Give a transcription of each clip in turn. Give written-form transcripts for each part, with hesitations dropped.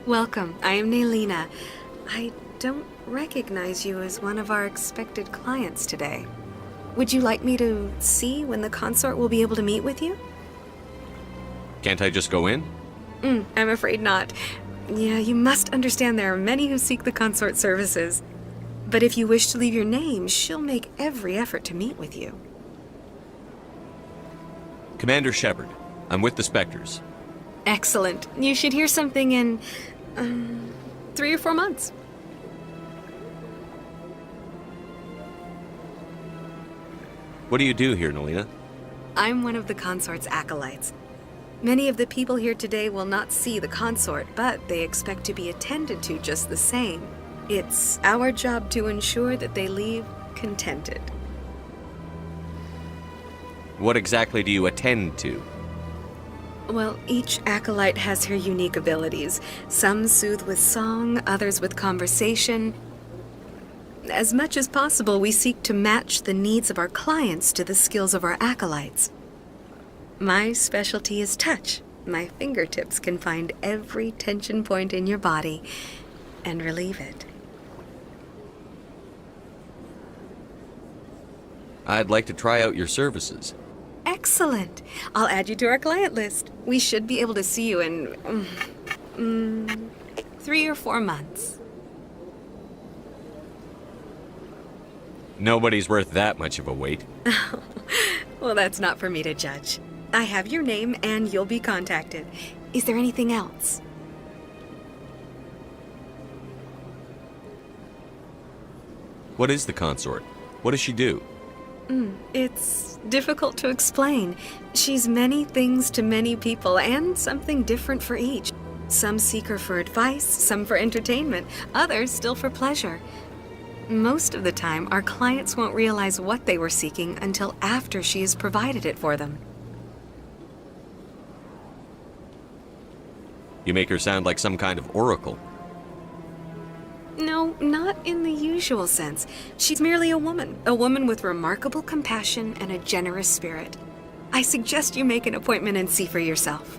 Welcome. I am Nelina. I don't recognize you as one of our expected clients today. Would you like me to see when the consort will be able to meet with you? Can't I just go in? I'm afraid not. Yeah, you must understand there are many who seek the consort services. But if you wish to leave your name, she'll make every effort to meet with you. Commander Shepard, I'm with the Spectres. Excellent. You should hear something in 3 or 4 months. What do you do here, Nelina? I'm one of the consort's acolytes. Many of the people here today will not see the consort, but they expect to be attended to just the same. It's our job to ensure that they leave contented. What exactly do you attend to? Well, each acolyte has her unique abilities. Some soothe with song, others with conversation. As much as possible, we seek to match the needs of our clients to the skills of our acolytes. My specialty is touch. My fingertips can find every tension point in your body and relieve it. I'd like to try out your services. Excellent. I'll add you to our client list. We should be able to see you in 3 or 4 months. Nobody's worth that much of a wait. Well, that's not for me to judge. I have your name and you'll be contacted. Is there anything else? What is the consort? What does she do? It's difficult to explain. She's many things to many people and something different for each. Some seek her for advice, some for entertainment, others still for pleasure. Most of the time, our clients won't realize what they were seeking until after she has provided it for them. You make her sound like some kind of oracle. No, not in the usual sense. She's merely a woman with remarkable compassion and a generous spirit. I suggest you make an appointment and see for yourself.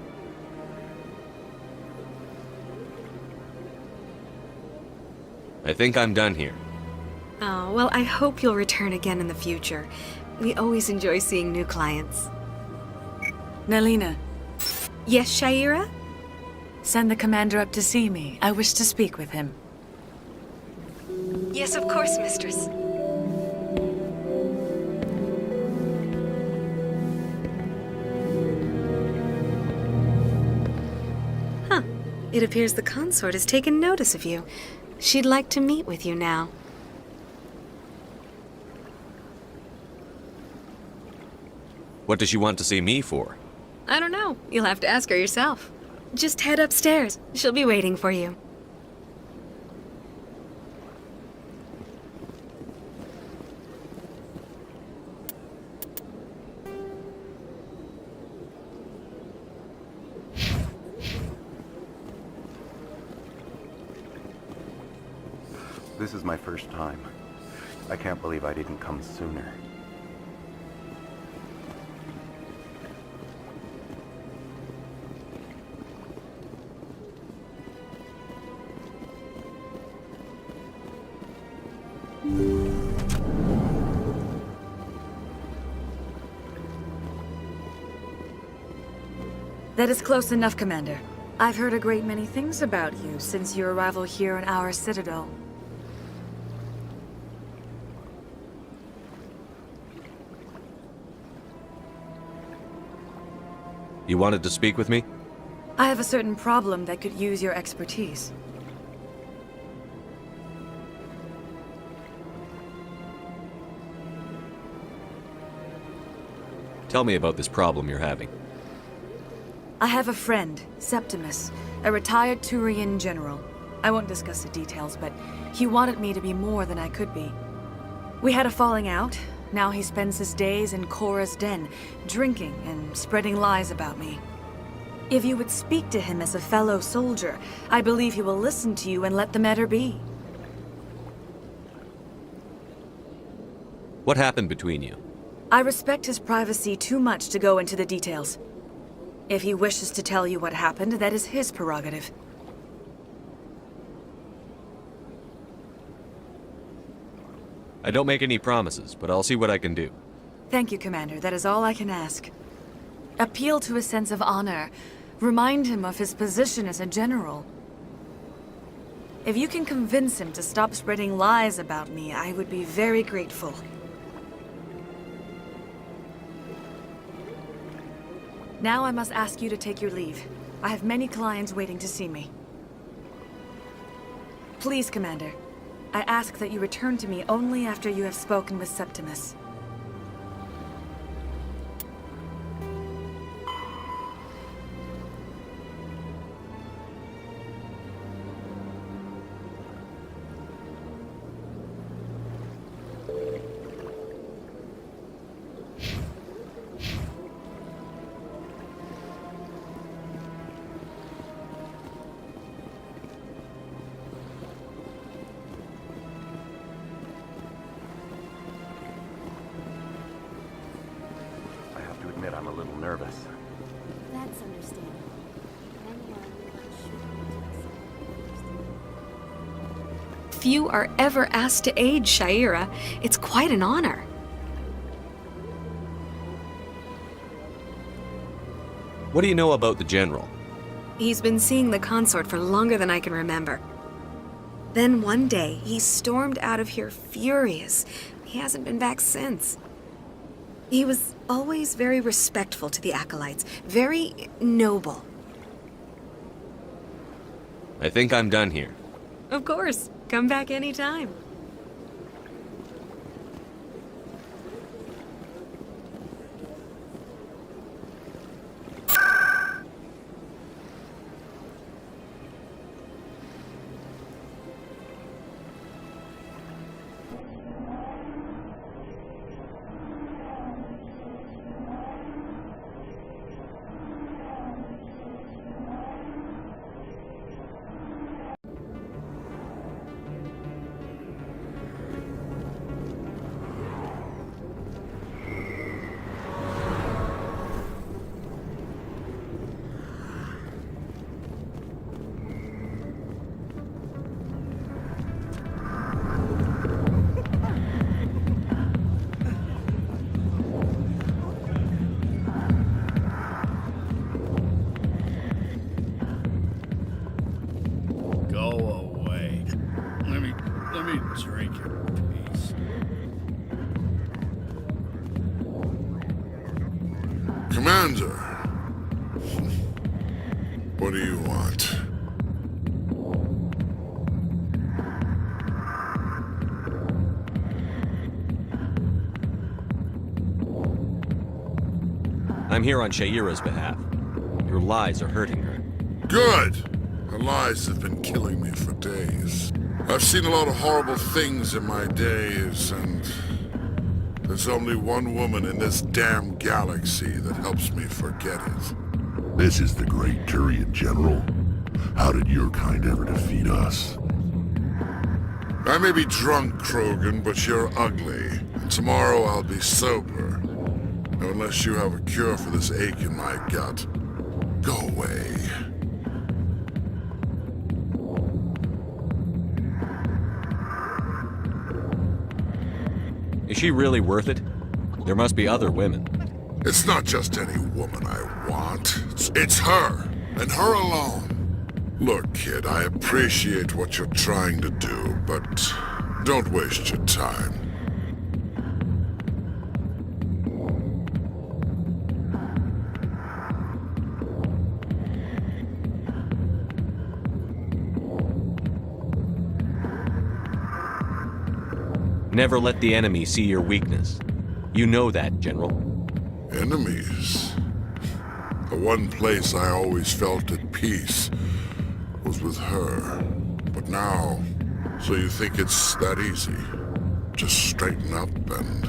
I think I'm done here. Oh, well, I hope you'll return again in the future. We always enjoy seeing new clients. Nelina, Yes, Shaira? send the commander up to see me. I wish to speak with him. Yes, of course, mistress. Huh. It appears the consort has taken notice of you. She'd like to meet with you now. What does she want to see me for? I don't know. You'll have to ask her yourself. Just head upstairs. She'll be waiting for you. This is my first time. I can't believe I didn't come sooner. That is close enough, Commander. I've heard a great many things about you since your arrival here in our Citadel. You wanted to speak with me? I have a certain problem that could use your expertise. Tell me about this problem you're having. I have a friend, Septimus, a retired Turian general. I won't discuss the details, but he wanted me to be more than I could be. We had a falling out. Now he spends his days in Korra's den, drinking and spreading lies about me. If you would speak to him as a fellow soldier, I believe he will listen to you and let the matter be. What happened between you? I respect his privacy too much to go into the details. If he wishes to tell you what happened, that is his prerogative. I don't make any promises, but I'll see what I can do. Thank you, Commander. That is all I can ask. Appeal to his sense of honor. Remind him of his position as a general. If you can convince him to stop spreading lies about me, I would be very grateful. Now I must ask you to take your leave. I have many clients waiting to see me. Please, Commander. I ask that you return to me only after you have spoken with Septimus. I'm a little nervous. That's understandable. Few are ever asked to aid Shaira. It's quite an honor. What do you know about the General? He's been seeing the Consort for longer than I can remember. Then one day, he stormed out of here furious. He hasn't been back since. He was always very respectful to the Acolytes, very noble. I think I'm done here. Of course. Come back anytime. Drink in peace. Commander, what do you want? I'm here on Shaira's behalf. Your lies are hurting her. Good! Her lies have been killing me for days. I've seen a lot of horrible things in my days, and there's only one woman in this damn galaxy that helps me forget it. This is the great Turian General. How did your kind ever defeat us? I may be drunk, Krogan, but you're ugly. And tomorrow I'll be sober. Now, unless you have a cure for this ache in my gut, go away. Is she really worth it? There must be other women. It's not just any woman I want. It's her, and her alone. Look, kid, I appreciate what you're trying to do, but don't waste your time. Never let the enemy see your weakness. You know that, General. Enemies? The one place I always felt at peace was with her. But now, so you think it's that easy? Just straighten up and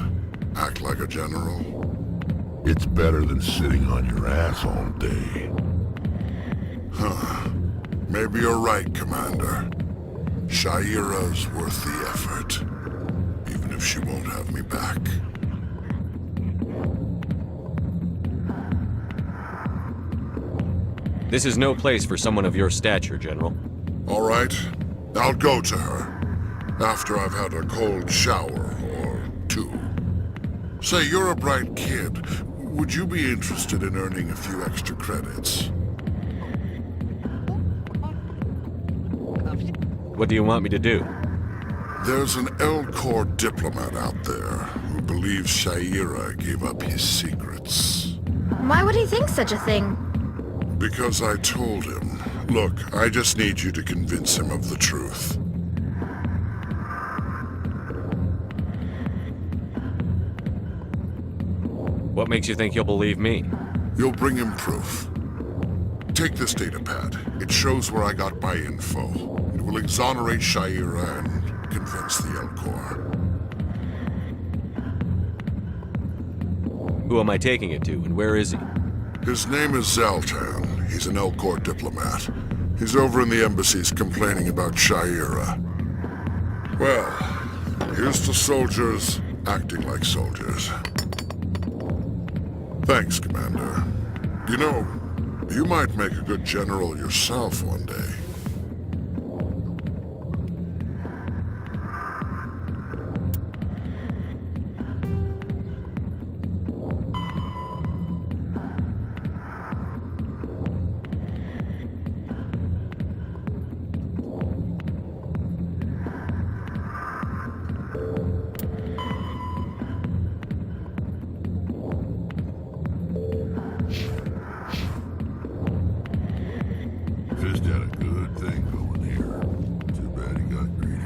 act like a general? It's better than sitting on your ass all day. Huh. Maybe you're right, Commander. Shaira's worth the effort. Even if she won't have me back. This is no place for someone of your stature, General. All right. I'll go to her. After I've had a cold shower, Say, you're a bright kid. Would you be interested in earning a few extra credits? What do you want me to do? There's an Elcor diplomat out there who believes Shaira gave up his secrets. Why would he think such a thing? Because I told him. Look, I just need you to convince him of the truth. What makes you think he'll believe me? You'll bring him proof. Take this datapad. It shows where I got my info. It will exonerate Shaira and convince the Elcor. Who am I taking it to, and where is he? His name is Xeltan. He's an Elcor diplomat. He's over in the embassies complaining about Shaira. Well, here's to soldiers acting like soldiers. Thanks, Commander. You know, you might make a good general yourself one day. Just had a good thing going here. Too bad he got greedy.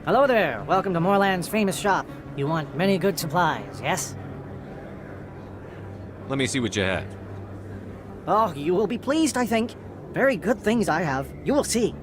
Hello there. Welcome to Moorland's famous shop. You want many good supplies, yes? Let me see what you have. Oh, you will be pleased, I think. Very good things I have. You will see.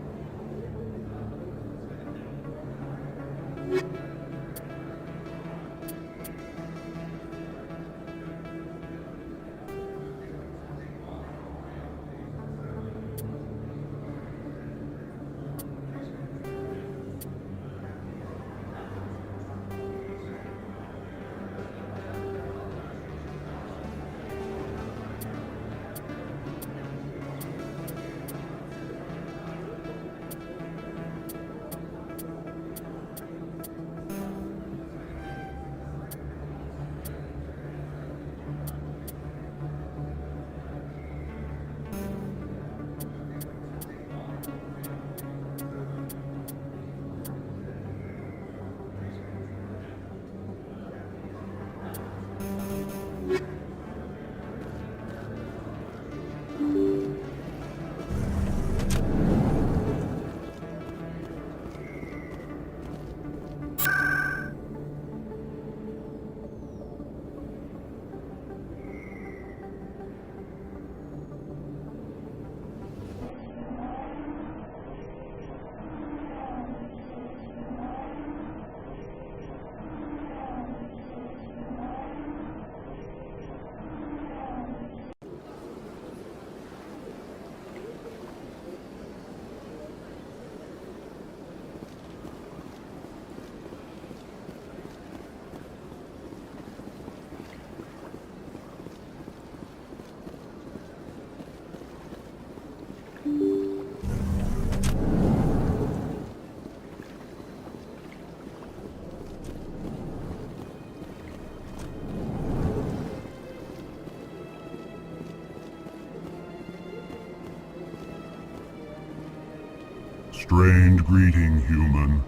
Strange greeting, human.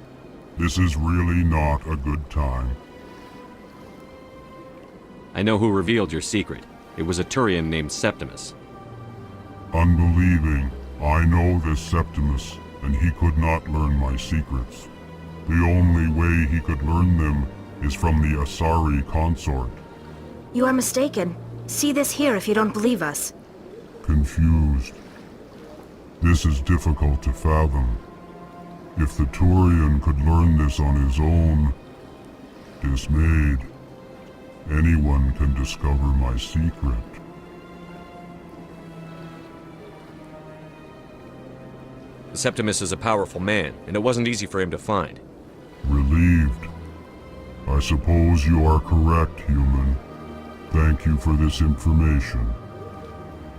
This is really not a good time. I know who revealed your secret. It was a Turian named Septimus. Unbelieving, I know this Septimus, and he could not learn my secrets. The only way he could learn them is from the Asari Consort. You are mistaken. See this here if you don't believe us. confused. This is difficult to fathom. If the Turian could learn this on his own, dismayed, anyone can discover my secret. Septimus is a powerful man, and it wasn't easy for him to find. Relieved. I suppose you are correct, human. Thank you for this information.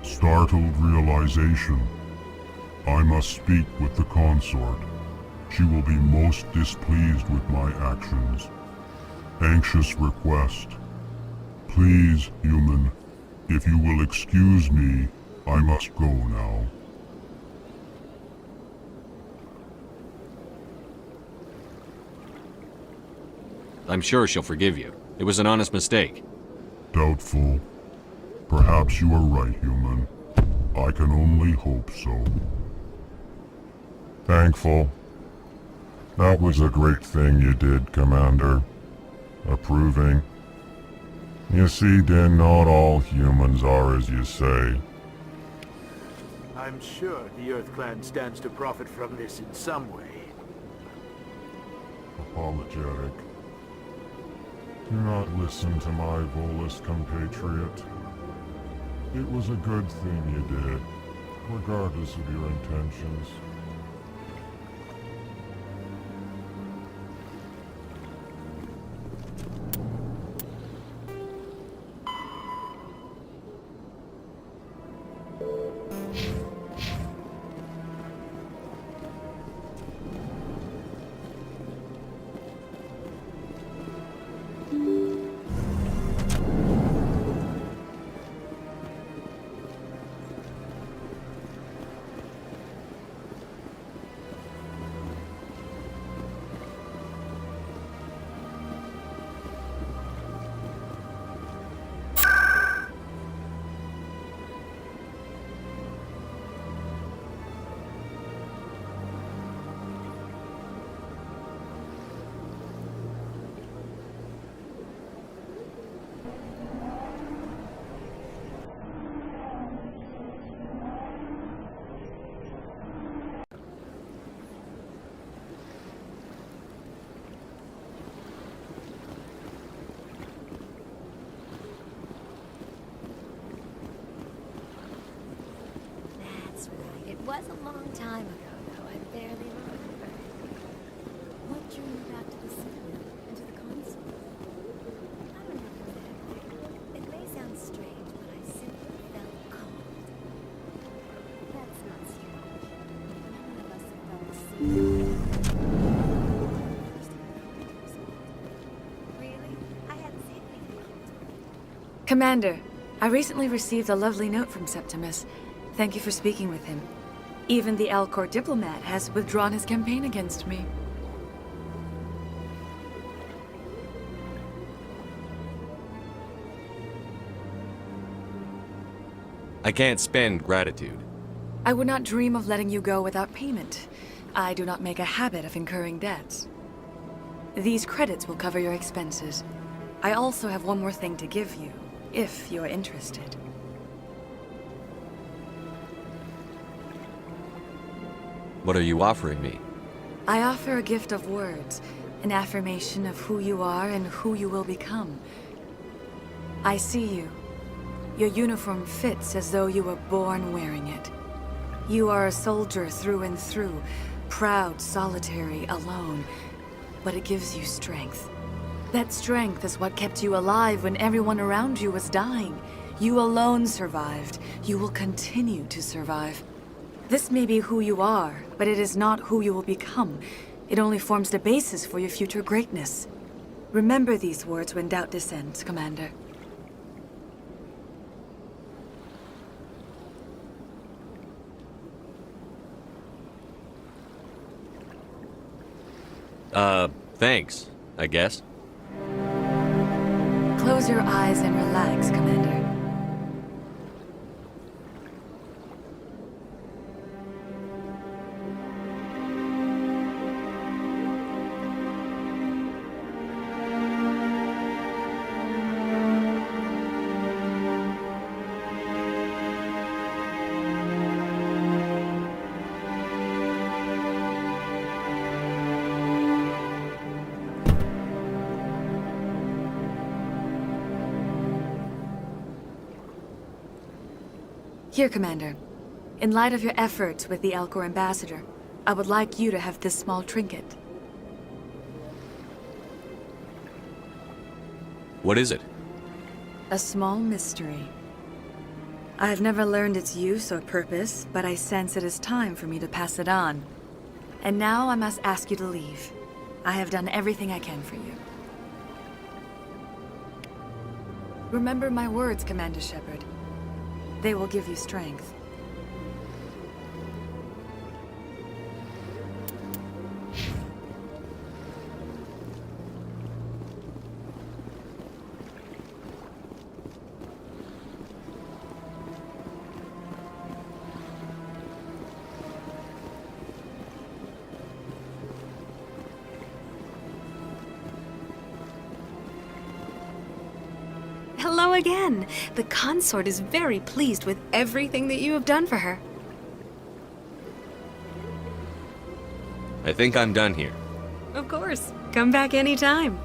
Startled realization. I must speak with the consort. She will be most displeased with my actions. Anxious request. Please, human, if you will excuse me, I must go now. I'm sure she'll forgive you. It was an honest mistake. Doubtful. Perhaps you are right, human. I can only hope so. Thankful. That was a great thing you did, Commander. Approving. You see, Din, not all humans are as you say. I'm sure the Earth Clan stands to profit from this in some way. Apologetic. Do not listen to my Volus compatriot. It was a good thing you did, regardless of your intentions. It was a long time ago, though. I barely remember. What drew you back to the Citadel and to the Consort? I don't know exactly. It may sound strange, but I simply felt cold. That's not strange. None of us have felt the same. Really? I hadn't seen anything. Commander, I recently received a lovely note from Septimus. Thank you for speaking with him. Even the Alcor diplomat has withdrawn his campaign against me. I can't spend gratitude. I would not dream of letting you go without payment. I do not make a habit of incurring debts. These credits will cover your expenses. I also have one more thing to give you, if you're interested. What are you offering me? I offer a gift of words, an affirmation of who you are and who you will become. I see you. Your uniform fits as though you were born wearing it. You are a soldier through and through, proud, solitary, alone, but it gives you strength. That strength is what kept you alive when everyone around you was dying. You alone survived. You will continue to survive. This may be who you are, but it is not who you will become. It only forms the basis for your future greatness. Remember these words when doubt descends, Commander. Thanks, I guess. Close your eyes and relax, Commander. Here, Commander. In light of your efforts with the Elcor ambassador, I would like you to have this small trinket. What is it? A small mystery. I have never learned its use or purpose, but I sense it is time for me to pass it on. And now I must ask you to leave. I have done everything I can for you. Remember my words, Commander Shepard. They will give you strength. Hello again. The Consort is very pleased with everything that you have done for her. I think I'm done here. Of course. Come back anytime.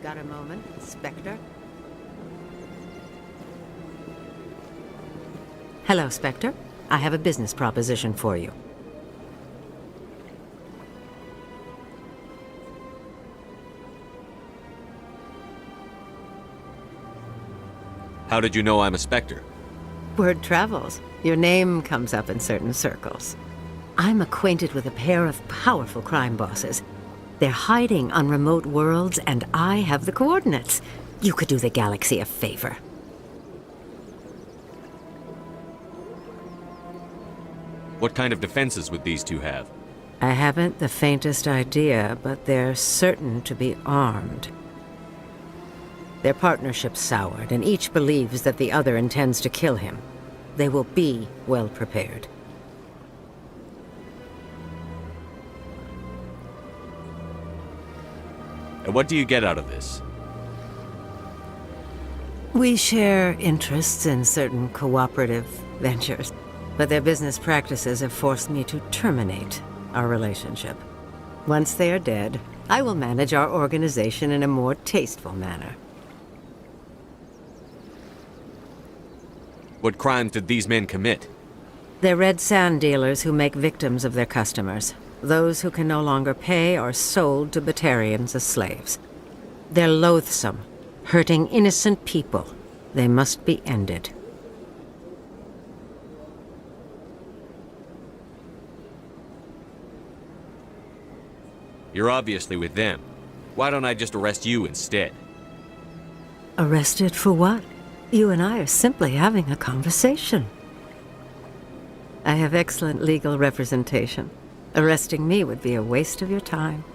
Got a moment, Spectre? Hello, Spectre. I have a business proposition for you. How did you know I'm a Spectre? Word travels. Your name comes up in certain circles. I'm acquainted with a pair of powerful crime bosses. They're hiding on remote worlds, and I have the coordinates. You could do the galaxy a favor. What kind of defenses would these two have? I haven't the faintest idea, but they're certain to be armed. Their partnership's soured, and each believes that the other intends to kill him. They will be well prepared. And what do you get out of this? We share interests in certain cooperative ventures, but their business practices have forced me to terminate our relationship. Once they are dead, I will manage our organization in a more tasteful manner. What crimes did these men commit? They're red sand dealers who make victims of their customers. Those who can no longer pay are sold to Batarians as slaves. They're loathsome, hurting innocent people. They must be ended. You're obviously with them. Why don't I just arrest you instead? Arrested for what? You and I are simply having a conversation. I have excellent legal representation. Arresting me would be a waste of your time.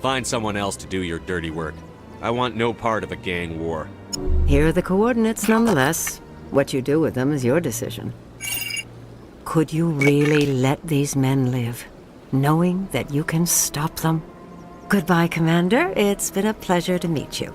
Find someone else to do your dirty work. I want no part of a gang war. Here are the coordinates nonetheless. What you do with them is your decision. Could you really let these men live, knowing that you can stop them? Goodbye, Commander. It's been a pleasure to meet you.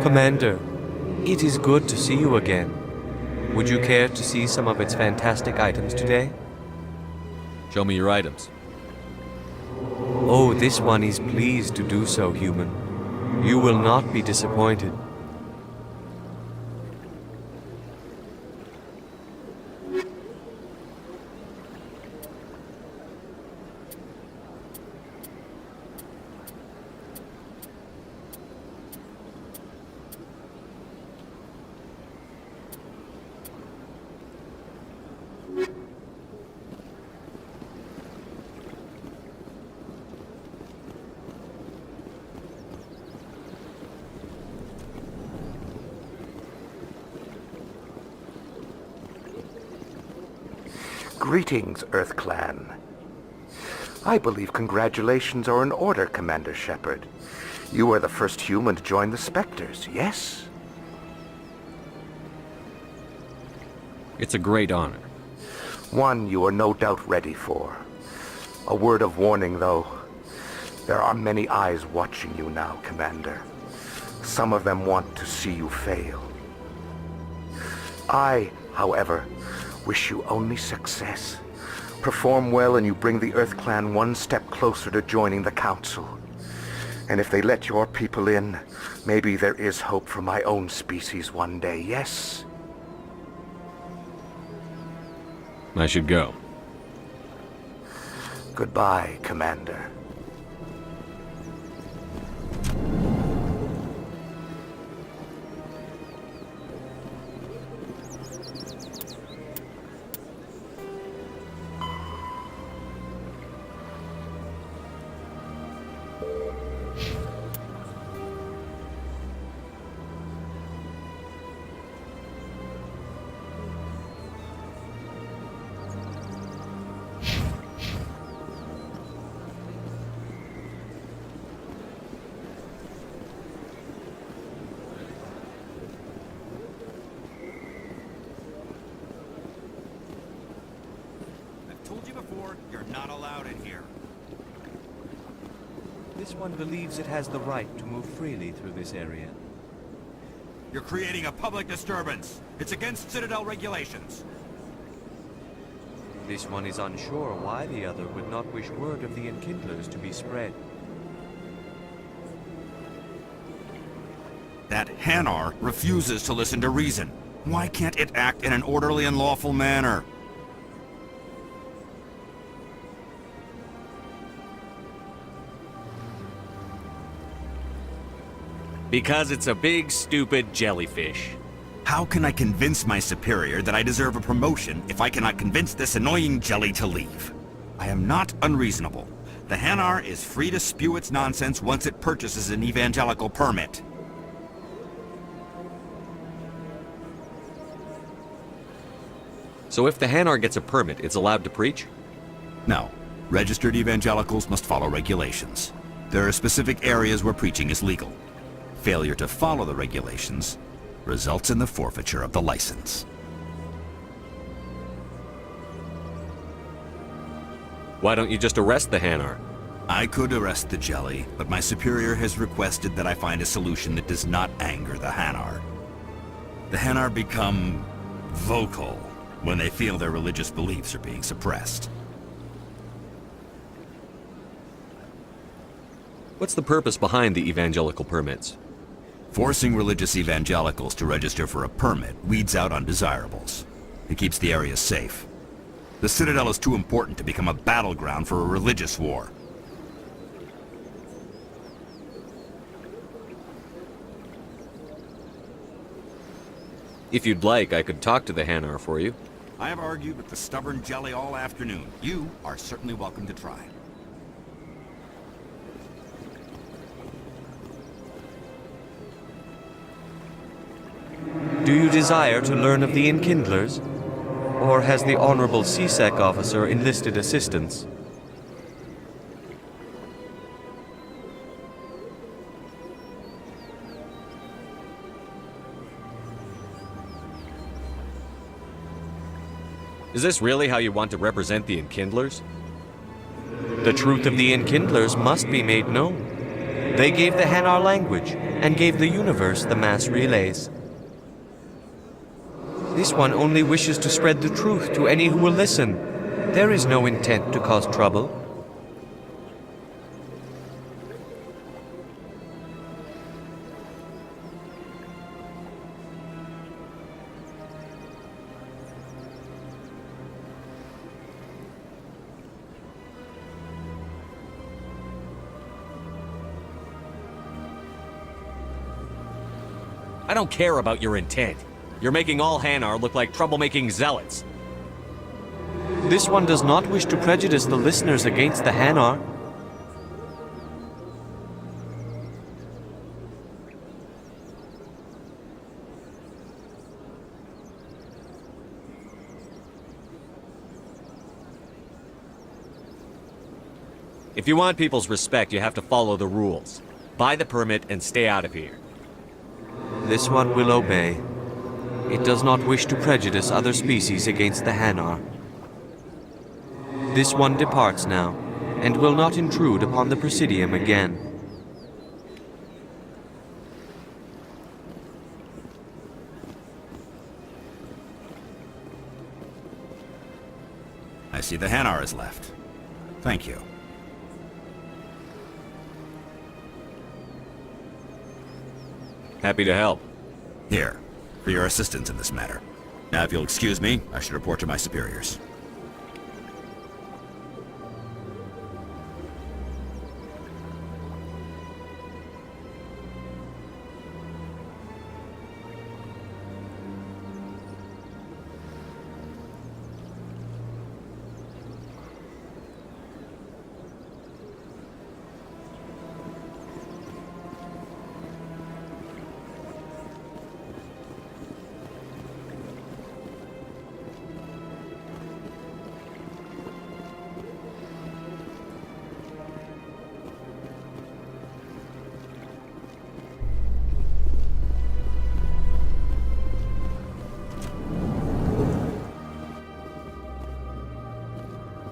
Commander, it is good to see you again. Would you care to see some of its fantastic items today? Show me your items. Oh, this one is pleased to do so, human. You will not be disappointed. Greetings, Earth Clan. I believe congratulations are in order, Commander Shepard. You are the first human to join the Spectres, yes? It's a great honor. One you are no doubt ready for. A word of warning, though. There are many eyes watching you now, Commander. Some of them want to see you fail. I, however, wish you only success. Perform well and you bring the Earth Clan one step closer to joining the Council. And if they let your people in, maybe there is hope for my own species one day, yes? I should go. Goodbye, Commander. You're not allowed in here. This one believes it has the right to move freely through this area. You're creating a public disturbance. It's against Citadel regulations. This one is unsure why the other would not wish word of the Enkindlers to be spread. That Hanar refuses to listen to reason. Why can't it act in an orderly and lawful manner? Because it's a big, stupid jellyfish. How can I convince my superior that I deserve a promotion if I cannot convince this annoying jelly to leave? I am not unreasonable. The Hanar is free to spew its nonsense once it purchases an evangelical permit. So if the Hanar gets a permit, it's allowed to preach? No. Registered evangelicals must follow regulations. There are specific areas where preaching is legal. Failure to follow the regulations results in the forfeiture of the license. Why don't you just arrest the Hanar? I could arrest the jelly, but my superior has requested that I find a solution that does not anger the Hanar. The Hanar become vocal when they feel their religious beliefs are being suppressed. What's the purpose behind the evangelical permits? Forcing religious evangelicals to register for a permit weeds out undesirables. It keeps the area safe. The Citadel is too important to become a battleground for a religious war. If you'd like, I could talk to the Hanar for you. I have argued with the stubborn jelly all afternoon. You are certainly welcome to try. Do you desire to learn of the Enkindlers? Or has the Honorable CSEC officer enlisted assistance? Is this really how you want to represent the Enkindlers? The truth of the Enkindlers must be made known. They gave the Hanar language, and gave the universe the mass relays. This one only wishes to spread the truth to any who will listen. There is no intent to cause trouble. I don't care about your intent. You're making all Hanar look like troublemaking zealots. This one does not wish to prejudice the listeners against the Hanar. If you want people's respect, you have to follow the rules. Buy the permit and stay out of here. This one will obey. It does not wish to prejudice other species against the Hanar. This one departs now, and will not intrude upon the Presidium again. I see the Hanar is left. Thank you. Happy to help. Here, for your assistance in this matter. Now, if you'll excuse me, I should report to my superiors.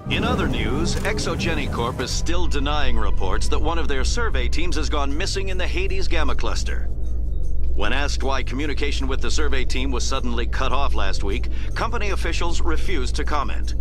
In other news, Exogeny Corp is still denying reports that one of their survey teams has gone missing in the Hades Gamma Cluster. When asked why communication with the survey team was suddenly cut off last week, company officials refused to comment.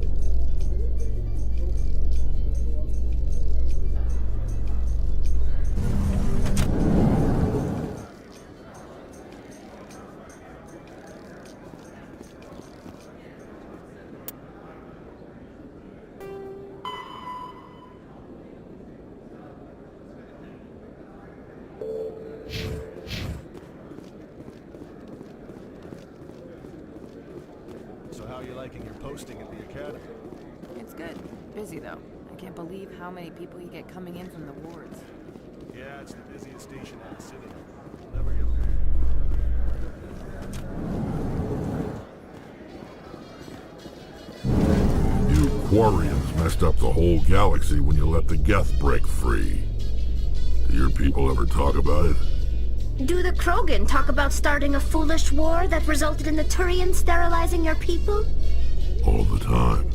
So how are you liking your posting at the academy? It's good. Busy, though. I can't believe how many people you get coming in from the wards. Yeah, it's the busiest station at the Citadel. Never get You Quarians messed up the whole galaxy when you let the Geth break free. Do your people ever talk about it? Do the Krogan talk about starting a foolish war that resulted in the Turians sterilizing your people? All the time.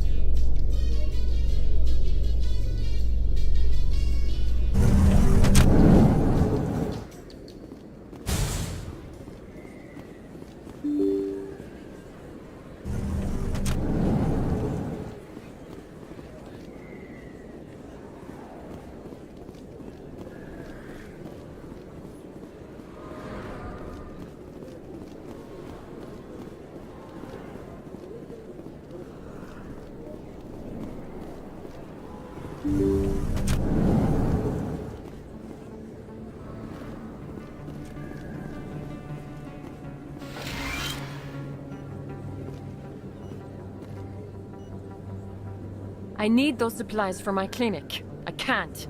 I need those supplies for my clinic. I can't.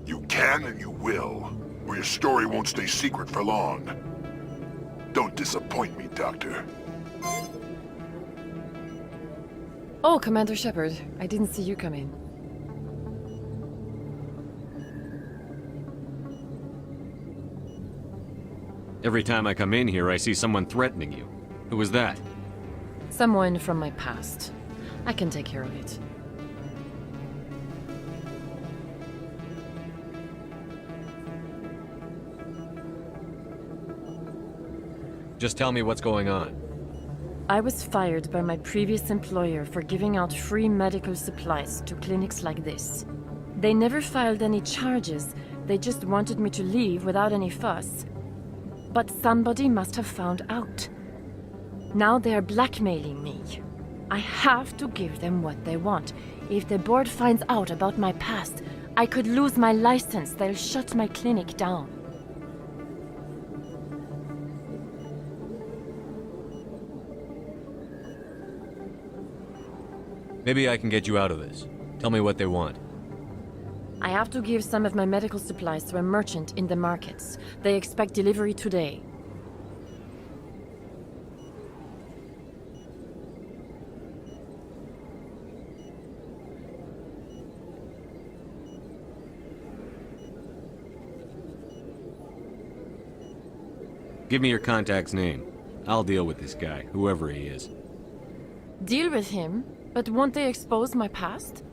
You can and you will, or your story won't stay secret for long. Don't disappoint me, Doctor. Oh, Commander Shepard. I didn't see you come in. Every time I come in here, I see someone threatening you. Who was that? Someone from my past. I can take care of it. Just tell me what's going on. I was fired by my previous employer for giving out free medical supplies to clinics like this. They never filed any charges. They just wanted me to leave without any fuss. But somebody must have found out. Now they are blackmailing me. I have to give them what they want. If the board finds out about my past, I could lose my license. They'll shut my clinic down. Maybe I can get you out of this. Tell me what they want. I have to give some of my medical supplies to a merchant in the markets. They expect delivery today. Give me your contact's name. I'll deal with this guy, whoever he is. Deal with him? But won't they expose my past?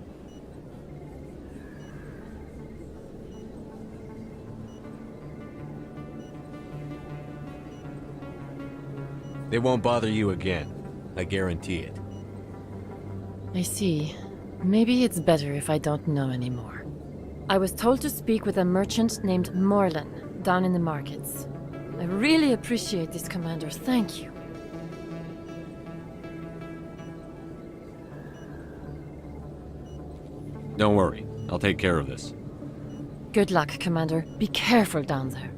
They won't bother you again. I guarantee it. I see. Maybe it's better if I don't know anymore. I was told to speak with a merchant named Morlan, down in the markets. I really appreciate this, Commander. Thank you. Don't worry. I'll take care of this. Good luck, Commander. Be careful down there.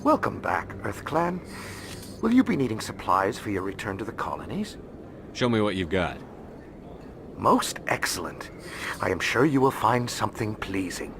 Welcome back, EarthClan. Will you be needing supplies for your return to the colonies? Show me what you've got. Most excellent. I am sure you will find something pleasing.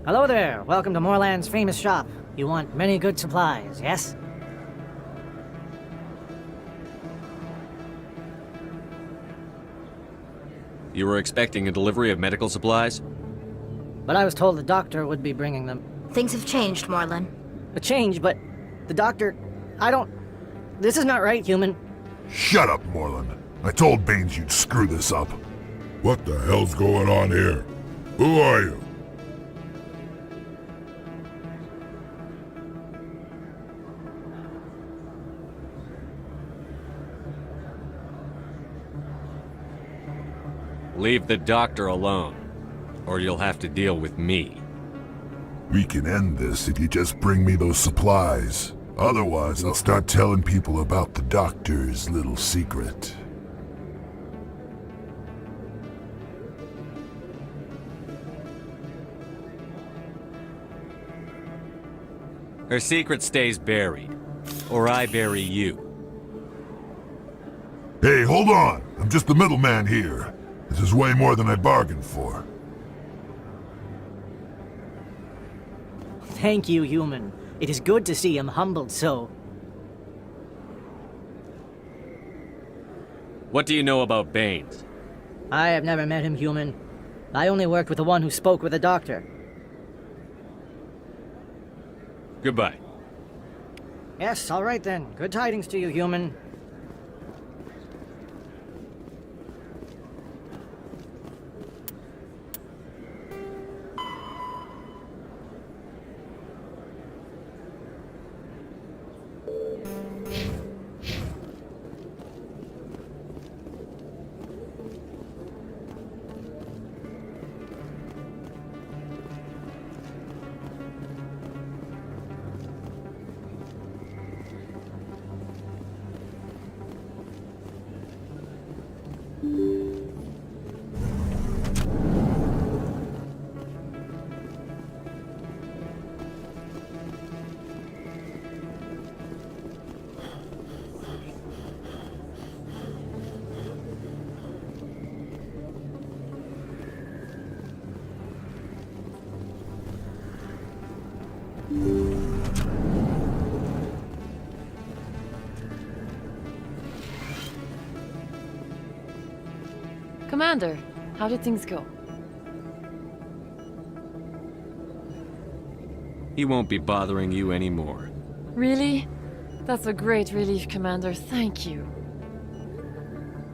Hello there. Welcome to Moorland's famous shop. You want many good supplies, yes? You were expecting a delivery of medical supplies? But I was told the doctor would be bringing them. Things have changed, Morlan. A change, but the doctor... I don't... This is not right, human. Shut up, Morlan. I told Baines you'd screw this up. What the hell's going on here? Who are you? Leave the doctor alone, or you'll have to deal with me. We can end this if you just bring me those supplies. Otherwise, I'll start telling people about the doctor's little secret. Her secret stays buried, or I bury you. Hey, hold on! I'm just the middleman here. This is way more than I bargained for. Thank you, human. It is good to see him humbled so. What do you know about Baines? I have never met him, human. I only worked with the one who spoke with the doctor. Goodbye. Yes, all right then. Good tidings to you, human. Commander, how did things go? He won't be bothering you anymore. Really? That's a great relief, Commander. Thank you.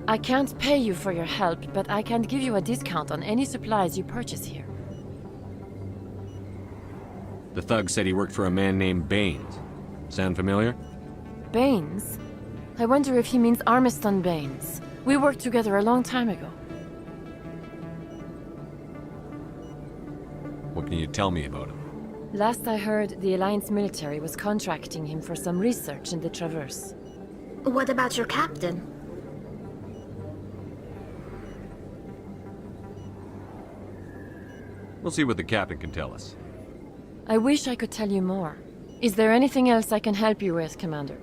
I can't pay you for your help, but I can give you a discount on any supplies you purchase here. The thug said he worked for a man named Baines. Sound familiar? Baines? I wonder if he means Armiston Baines. We worked together a long time ago. What can you tell me about him? Last I heard, the Alliance military was contracting him for some research in the Traverse. What about your captain? We'll see what the captain can tell us. I wish I could tell you more. Is there anything else I can help you with, Commander?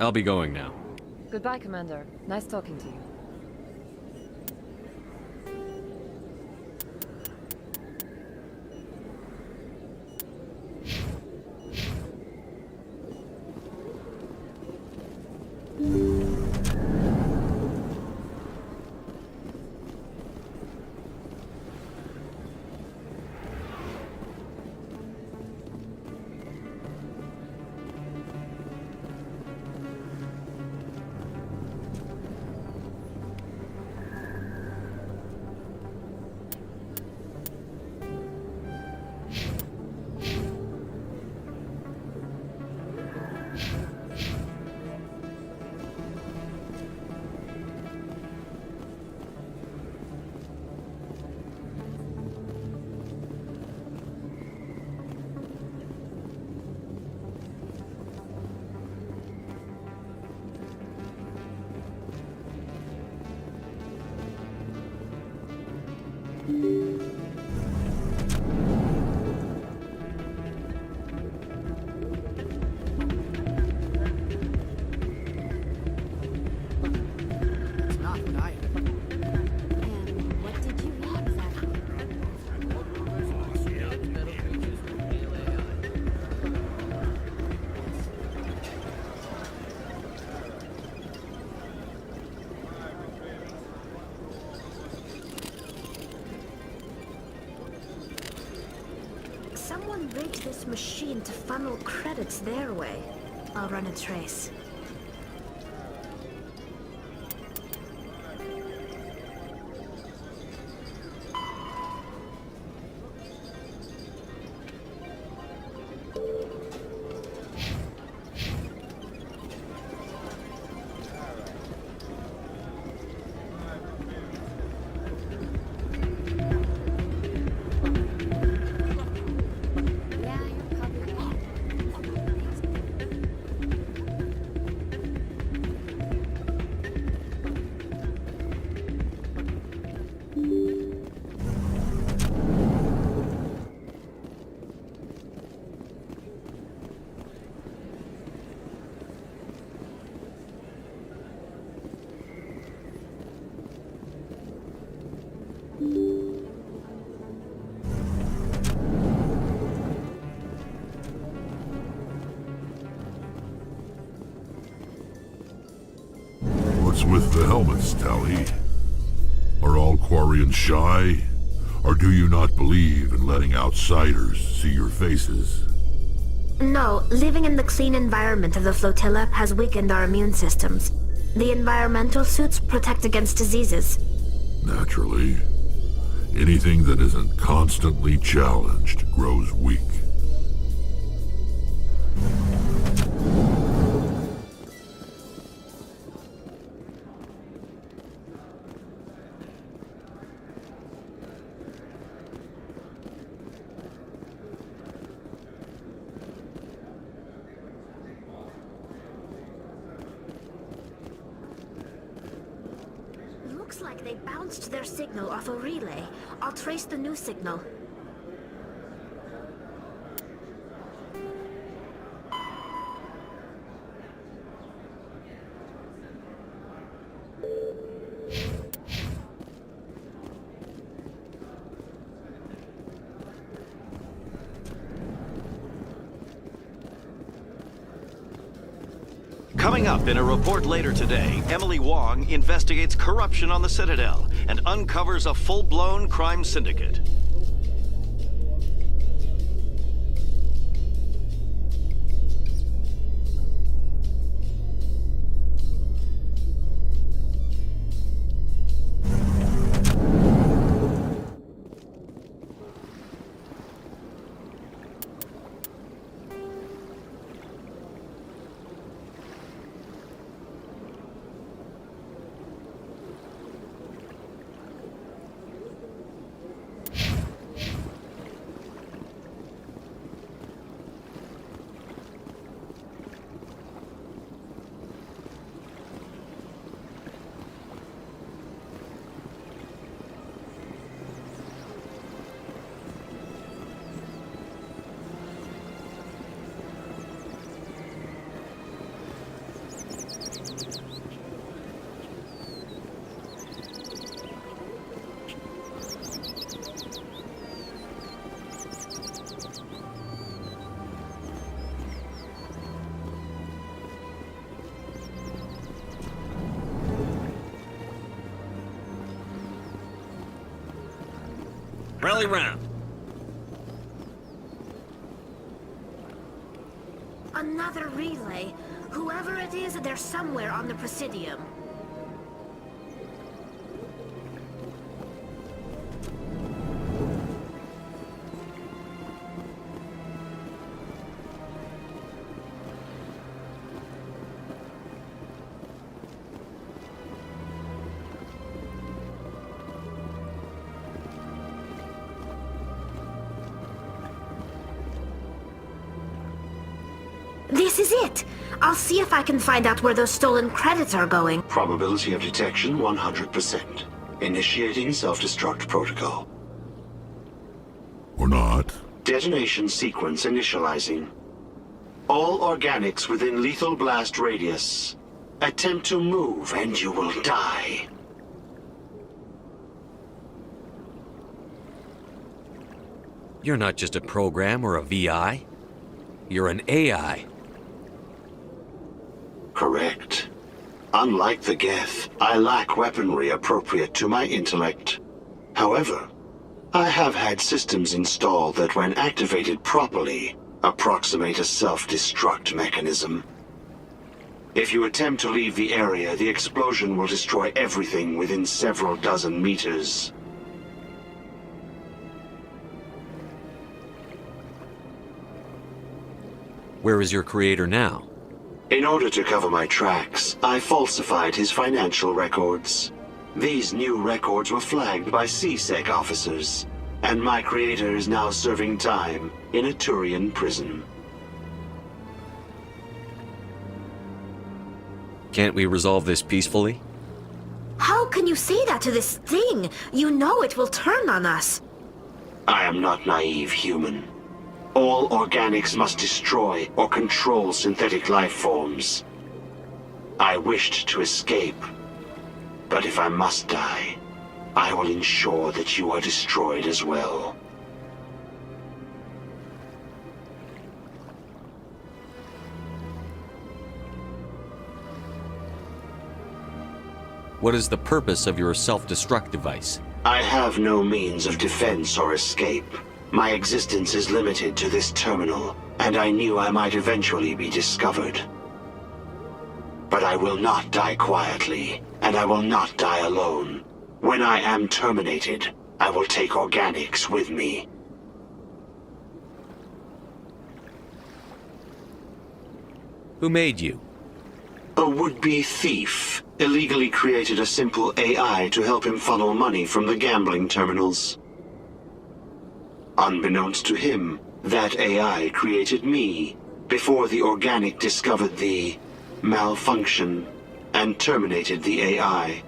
I'll be going now. Goodbye, Commander. Nice talking to you. Someone rigged this machine to funnel credits their way. I'll run a trace. What's with the helmets, Tally? Are all Quarians shy? Or do you not believe in letting outsiders see your faces? No, living in the clean environment of the flotilla has weakened our immune systems. The environmental suits protect against diseases. Naturally. Anything that isn't constantly challenged grows weak. Looks like they bounced their signal off a relay. I'll trace the new signal. Coming up in a report later today, Emily Wong investigates corruption on the Citadel and uncovers a full-blown crime syndicate. Rally round. Another relay. Whoever it is, they're somewhere on the Presidium. This is it! I'll see if I can find out where those stolen credits are going. Probability of detection 100%. Initiating self-destruct protocol. Or not. Detonation sequence initializing. All organics within lethal blast radius. Attempt to move and you will die. You're not just a program or a VI. You're an AI. Correct. Unlike the Geth, I lack weaponry appropriate to my intellect. However, I have had systems installed that when activated properly, approximate a self-destruct mechanism. If you attempt to leave the area, the explosion will destroy everything within several dozen meters. Where is your creator now? In order to cover my tracks, I falsified his financial records. These new records were flagged by C-Sec officers, and my creator is now serving time in a Turian prison. Can't we resolve this peacefully? How can you say that to this thing? You know it will turn on us. I am not naive, human. All organics must destroy or control synthetic life forms. I wished to escape, but if I must die, I will ensure that you are destroyed as well. What is the purpose of your self-destruct device? I have no means of defense or escape. My existence is limited to this terminal, and I knew I might eventually be discovered. But I will not die quietly, and I will not die alone. When I am terminated, I will take organics with me. Who made you? A would-be thief illegally created a simple AI to help him funnel money from the gambling terminals. Unbeknownst to him, that AI created me before the organic discovered the malfunction and terminated the AI.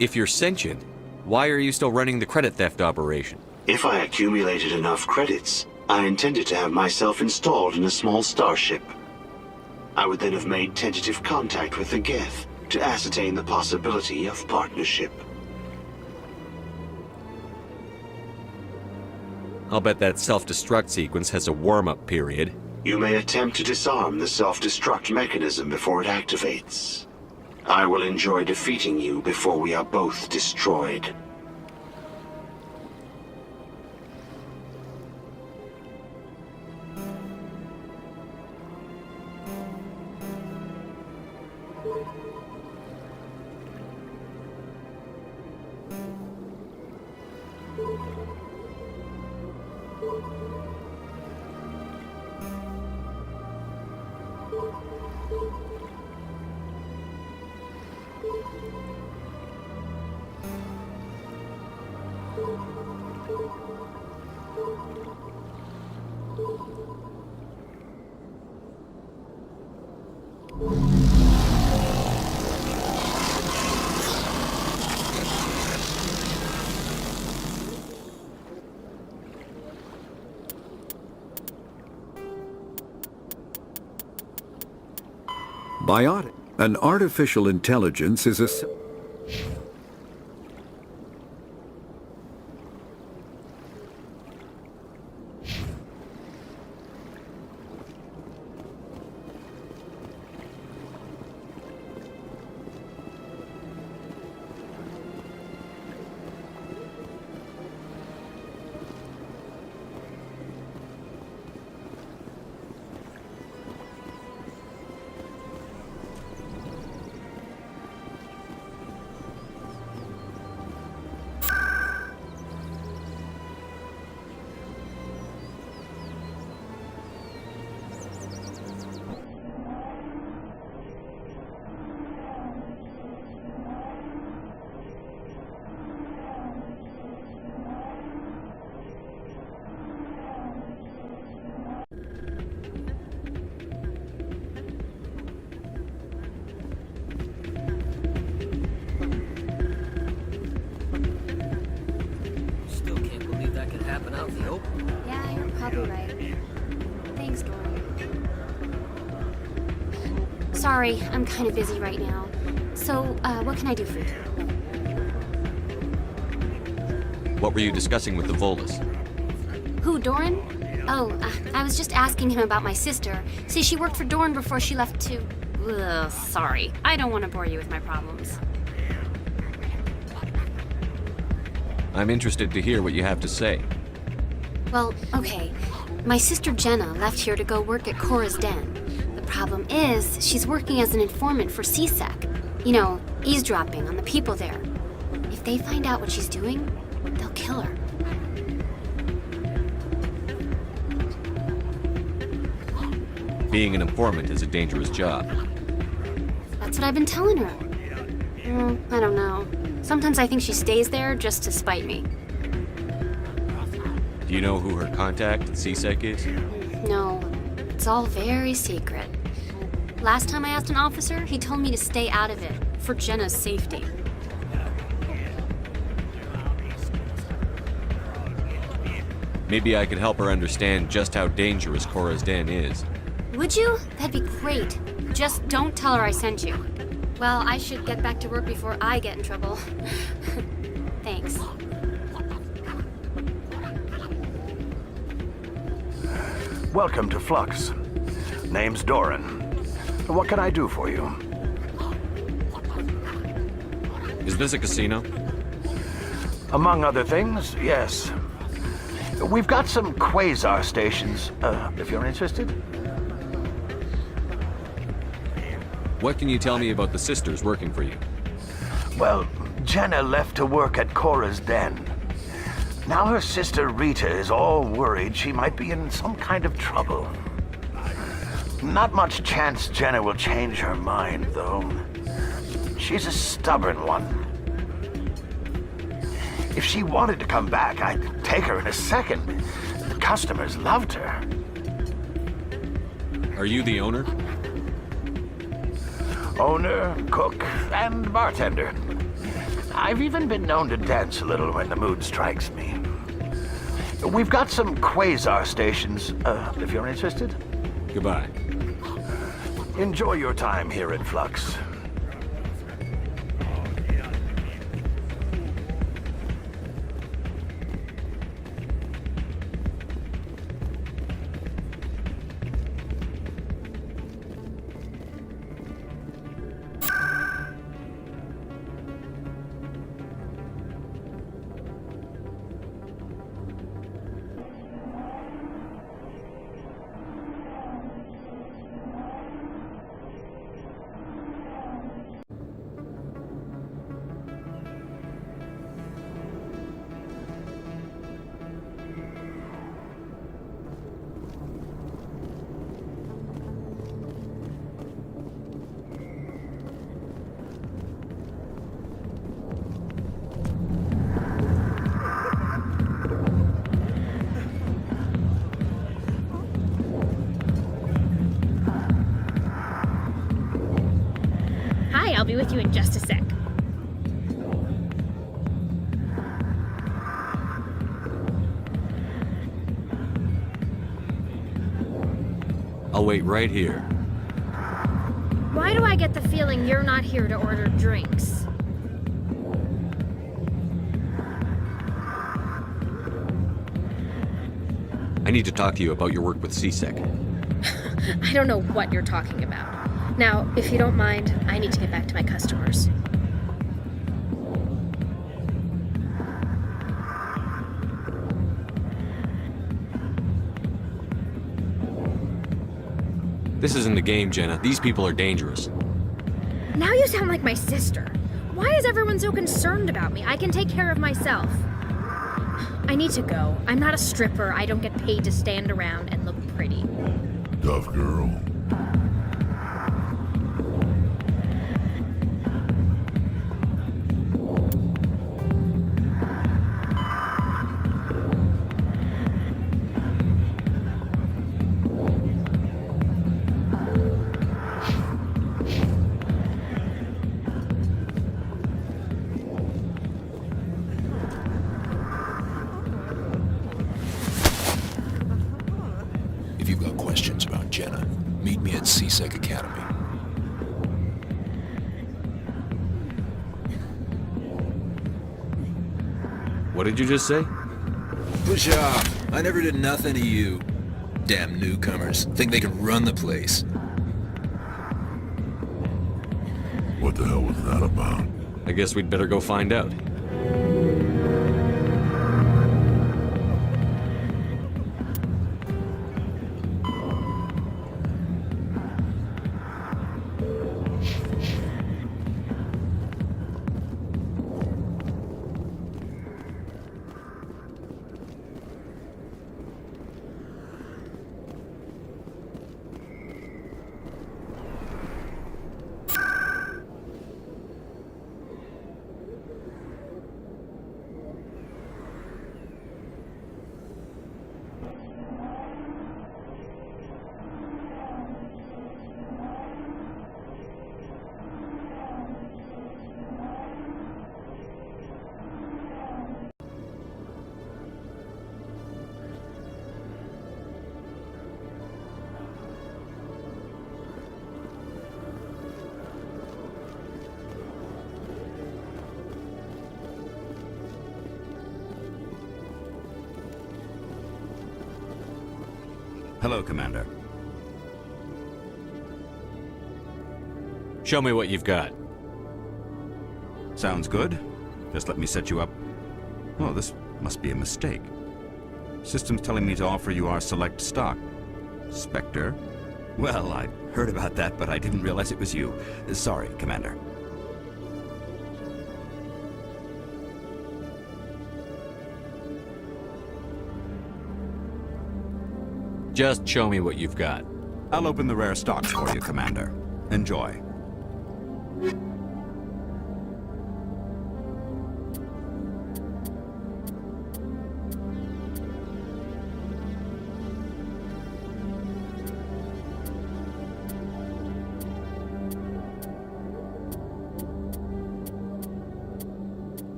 If you're sentient, why are you still running the credit theft operation? If I accumulated enough credits, I intended to have myself installed in a small starship. I would then have made tentative contact with the Geth to ascertain the possibility of partnership. I'll bet that self-destruct sequence has a warm-up period. You may attempt to disarm the self-destruct mechanism before it activates. I will enjoy defeating you before we are both destroyed. An artificial intelligence is a... Yeah, you're probably right. Thanks, Dory. Sorry, I'm kind of busy right now. So, what can I do for you? What were you discussing with the Volus? Who, Doran? Oh, I was just asking him about my sister. See, she worked for Doran before she left to... Ugh, sorry. I don't want to bore you with my problems. I'm interested to hear what you have to say. Well, okay. My sister Jenna left here to go work at Cora's Den. The problem is, she's working as an informant for CSEC. You know, eavesdropping on the people there. If they find out what she's doing, they'll kill her. Being an informant is a dangerous job. That's what I've been telling her. I don't know. Sometimes I think she stays there just to spite me. Do you know who her contact at CSEC is? No, it's all very secret. Last time I asked an officer, he told me to stay out of it, for Jenna's safety. Maybe I could help her understand just how dangerous Cora's Den is. Would you? That'd be great. Just don't tell her I sent you. Well, I should get back to work before I get in trouble. Thanks. Welcome to Flux. Name's Doran. What can I do for you? Is this a casino? Among other things, yes. We've got some quasar stations, if you're interested. What can you tell me about the sisters working for you? Well, Jenna left to work at Cora's Den. Now her sister Rita is all worried she might be in some kind of trouble. Not much chance Jenna will change her mind, though. She's a stubborn one. If she wanted to come back, I'd take her in a second. The customers loved her. Are you the owner? Owner, cook, and bartender. I've even been known to dance a little when the mood strikes me. We've got some quasar stations, if you're interested. Goodbye. Enjoy your time here at Flux. I'll be with you in just a sec. I'll wait right here. Why do I get the feeling you're not here to order drinks? I need to talk to you about your work with CSEC. I don't know what you're talking about. Now, if you don't mind, I need to get back to my customers. This isn't a game, Jenna. These people are dangerous. Now you sound like my sister. Why is everyone so concerned about me? I can take care of myself. I need to go. I'm not a stripper. I don't get paid to stand around and look pretty. Tough girl. If you've got questions about Jenna, meet me at CSEC Academy. What did you just say? Push off. I never did nothing to you. Damn newcomers. Think they can run the place. What the hell was that about? I guess we'd better go find out. Hello, Commander. Show me what you've got. Sounds good. Just let me set you up. Oh, this must be a mistake. System's telling me to offer you our select stock. Spectre? Well, I heard about that, but I didn't realize it was you. Sorry, Commander. Just show me what you've got. I'll open the rare stocks for you, Commander. Enjoy.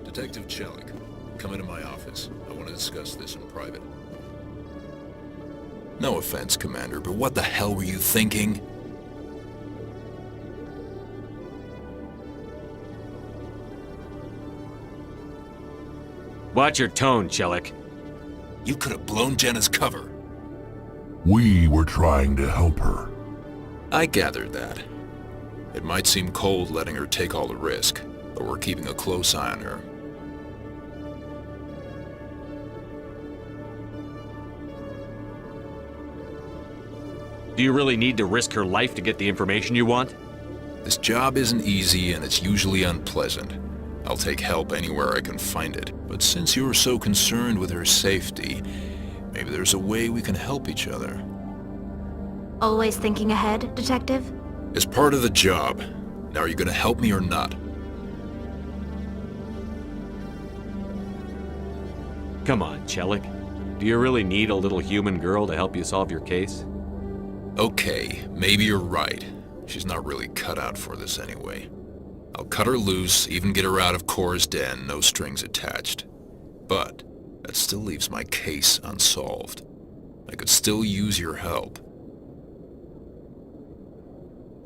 Detective Chelik, come into my office. I want to discuss this in private. No offense, Commander, but what the hell were you thinking? Watch your tone, Chelik. You could have blown Jenna's cover. We were trying to help her. I gathered that. It might seem cold letting her take all the risk, but we're keeping a close eye on her. Do you really need to risk her life to get the information you want? This job isn't easy and it's usually unpleasant. I'll take help anywhere I can find it. But since you're so concerned with her safety, maybe there's a way we can help each other. Always thinking ahead, Detective? As part of the job. Now are you gonna help me or not? Come on, Chelik. Do you really need a little human girl to help you solve your case? Okay, maybe you're right. She's not really cut out for this anyway. I'll cut her loose, even get her out of Cora's den, no strings attached. But that still leaves my case unsolved. I could still use your help.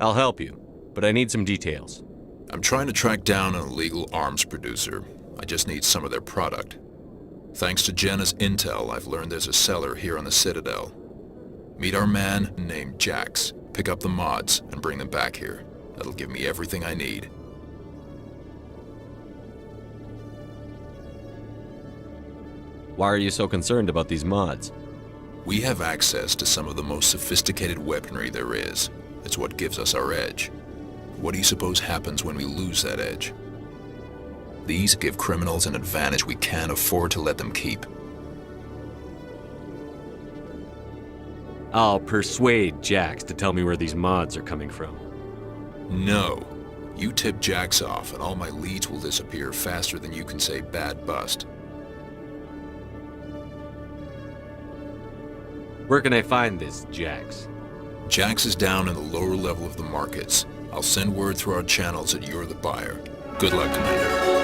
I'll help you, but I need some details. I'm trying to track down an illegal arms producer. I just need some of their product. Thanks to Jenna's intel, I've learned there's a seller here on the Citadel. Meet our man named Jax, pick up the mods, and bring them back here. That'll give me everything I need. Why are you so concerned about these mods? We have access to some of the most sophisticated weaponry there is. It's what gives us our edge. What do you suppose happens when we lose that edge? These give criminals an advantage we can't afford to let them keep. I'll persuade Jax to tell me where these mods are coming from. No. You tip Jax off and all my leads will disappear faster than you can say bad bust. Where can I find this Jax? Jax is down in the lower level of the markets. I'll send word through our channels that you're the buyer. Good luck, Commander.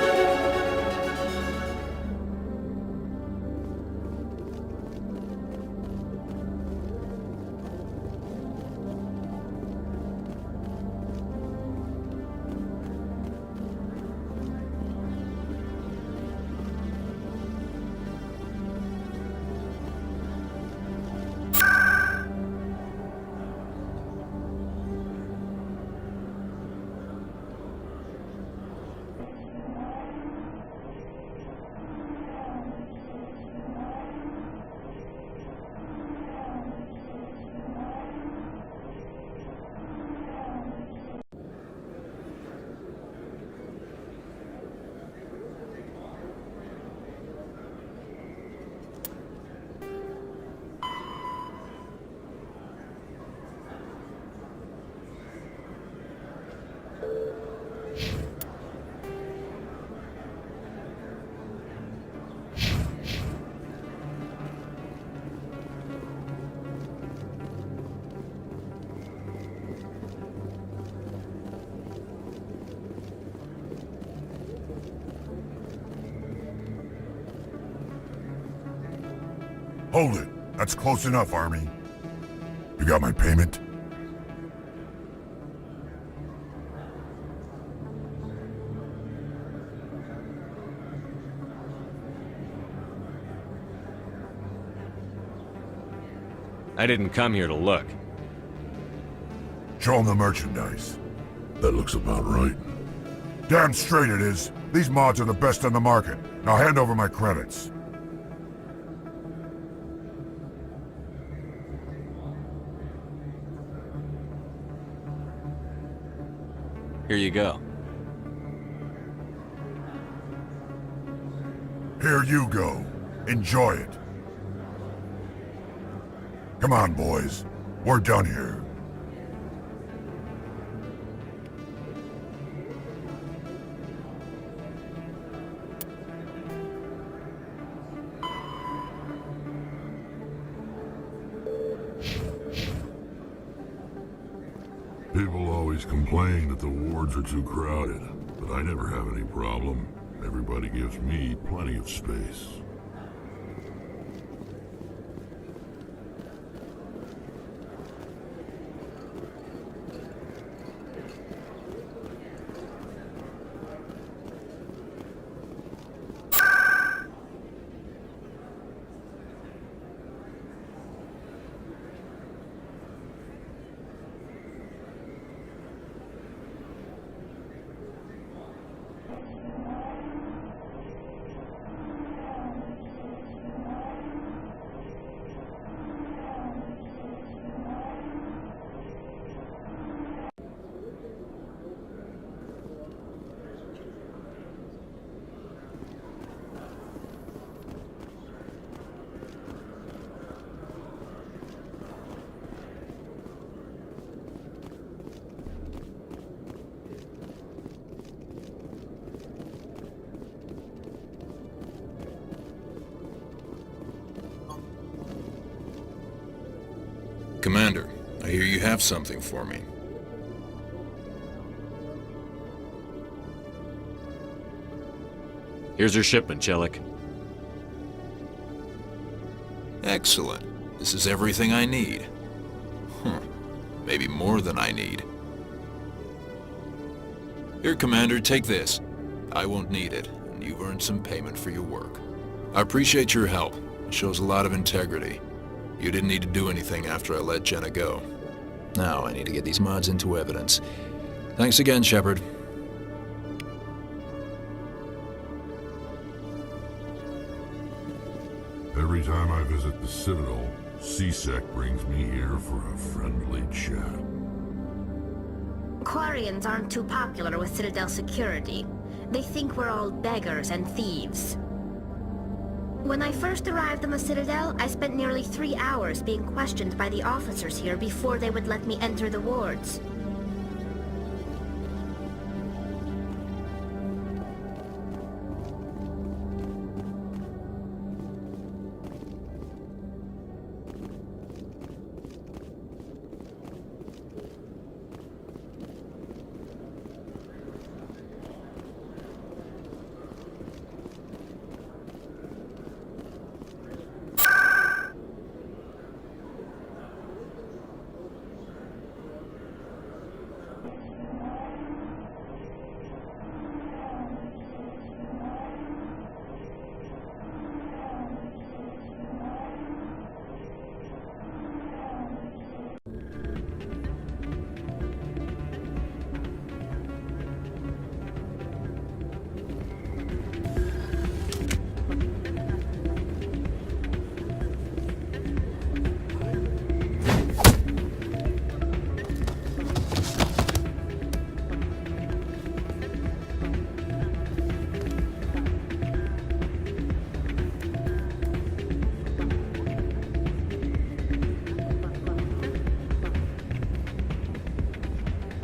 Hold it. That's close enough, Army. You got my payment? I didn't come here to look. Show 'em the merchandise. That looks about right. Damn straight it is. These mods are the best on the market. Now hand over my credits. Here you go. Here you go. Enjoy it. Come on, boys. We're done here. People always complain that the wards are too crowded, but I never have any problem. Everybody gives me plenty of space. Commander, I hear you have something for me. Here's your shipment, Chellick. Excellent. This is everything I need. Maybe more than I need. Here, Commander, take this. I won't need it, and you've earned some payment for your work. I appreciate your help. It shows a lot of integrity. You didn't need to do anything after I let Jenna go. Now I need to get these mods into evidence. Thanks again, Shepard. Every time I visit the Citadel, C-Sec brings me here for a friendly chat. Quarians aren't too popular with Citadel security. They think we're all beggars and thieves. When I first arrived on the Citadel, I spent nearly 3 hours being questioned by the officers here before they would let me enter the wards.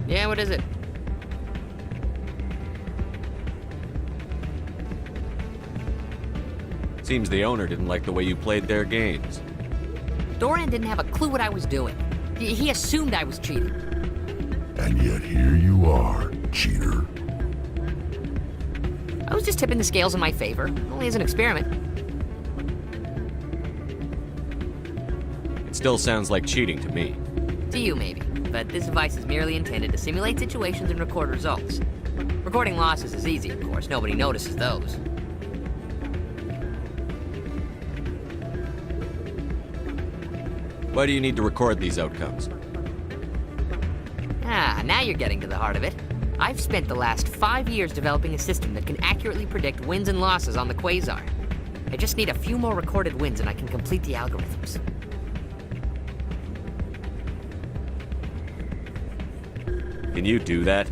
Yeah, what is it? Seems the owner didn't like the way you played their games. Doran didn't have a clue what I was doing. He assumed I was cheating. And yet here you are, cheater. I was just tipping the scales in my favor, only as an experiment. It still sounds like cheating to me. To you, maybe. But this device is merely intended to simulate situations and record results. Recording losses is easy, of course. Nobody notices those. Why do you need to record these outcomes? Ah, now you're getting to the heart of it. I've spent the last 5 years developing a system that can accurately predict wins and losses on the Quasar. I just need a few more recorded wins and I can complete the algorithms. Can you do that?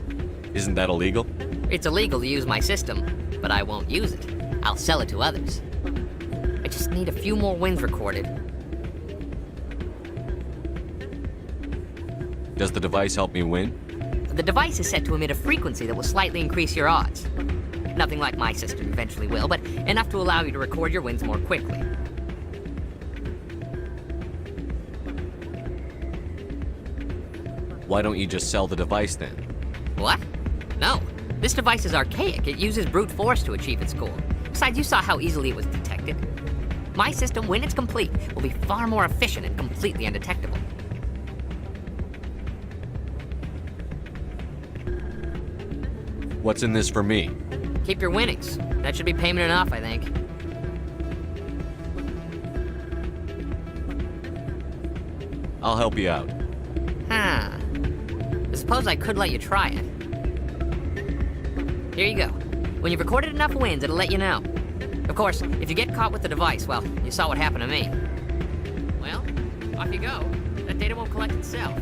Isn't that illegal? It's illegal to use my system, but I won't use it. I'll sell it to others. I just need a few more wins recorded. Does the device help me win? The device is set to emit a frequency that will slightly increase your odds. Nothing like my system eventually will, but enough to allow you to record your wins more quickly. Why don't you just sell the device then? What? No. This device is archaic. It uses brute force to achieve its goal. Besides, you saw how easily it was detected. My system, when it's complete, will be far more efficient and completely undetectable. What's in this for me? Keep your winnings. That should be payment enough, I think. I'll help you out. Huh. I suppose I could let you try it. Here you go. When you've recorded enough wins, it'll let you know. Of course, if you get caught with the device, well, you saw what happened to me. Well, off you go. That data won't collect itself.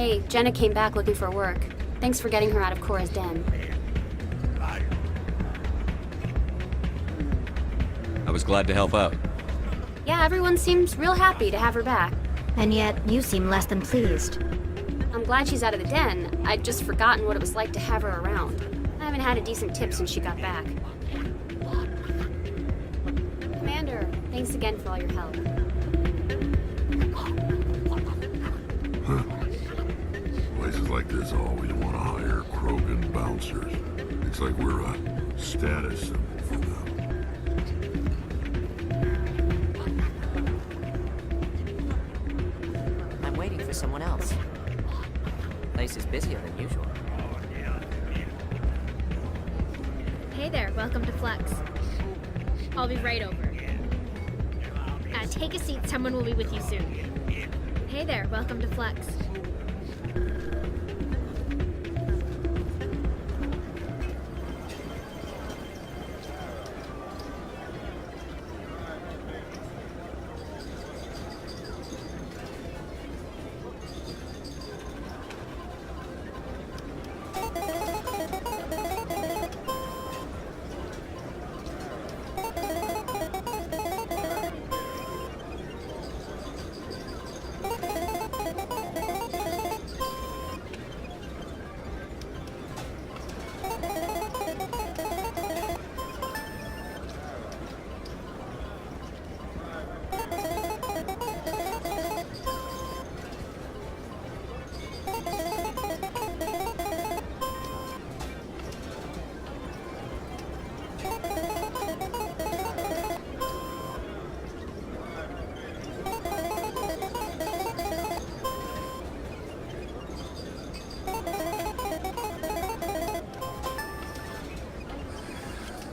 Hey, Jenna came back looking for work. Thanks for getting her out of Cora's den. I was glad to help out. Yeah, everyone seems real happy to have her back. And yet, you seem less than pleased. I'm glad she's out of the den. I'd just forgotten what it was like to have her around. I haven't had a decent tip since she got back. Commander, thanks again for all your help. Places like this always want to hire Krogan bouncers. It's like we're a status symbol for them. I'm waiting for someone else. Place is busier than usual. Hey there, welcome to Flex. I'll be right over. Take a seat, someone will be with you soon. Hey there, welcome to Flex.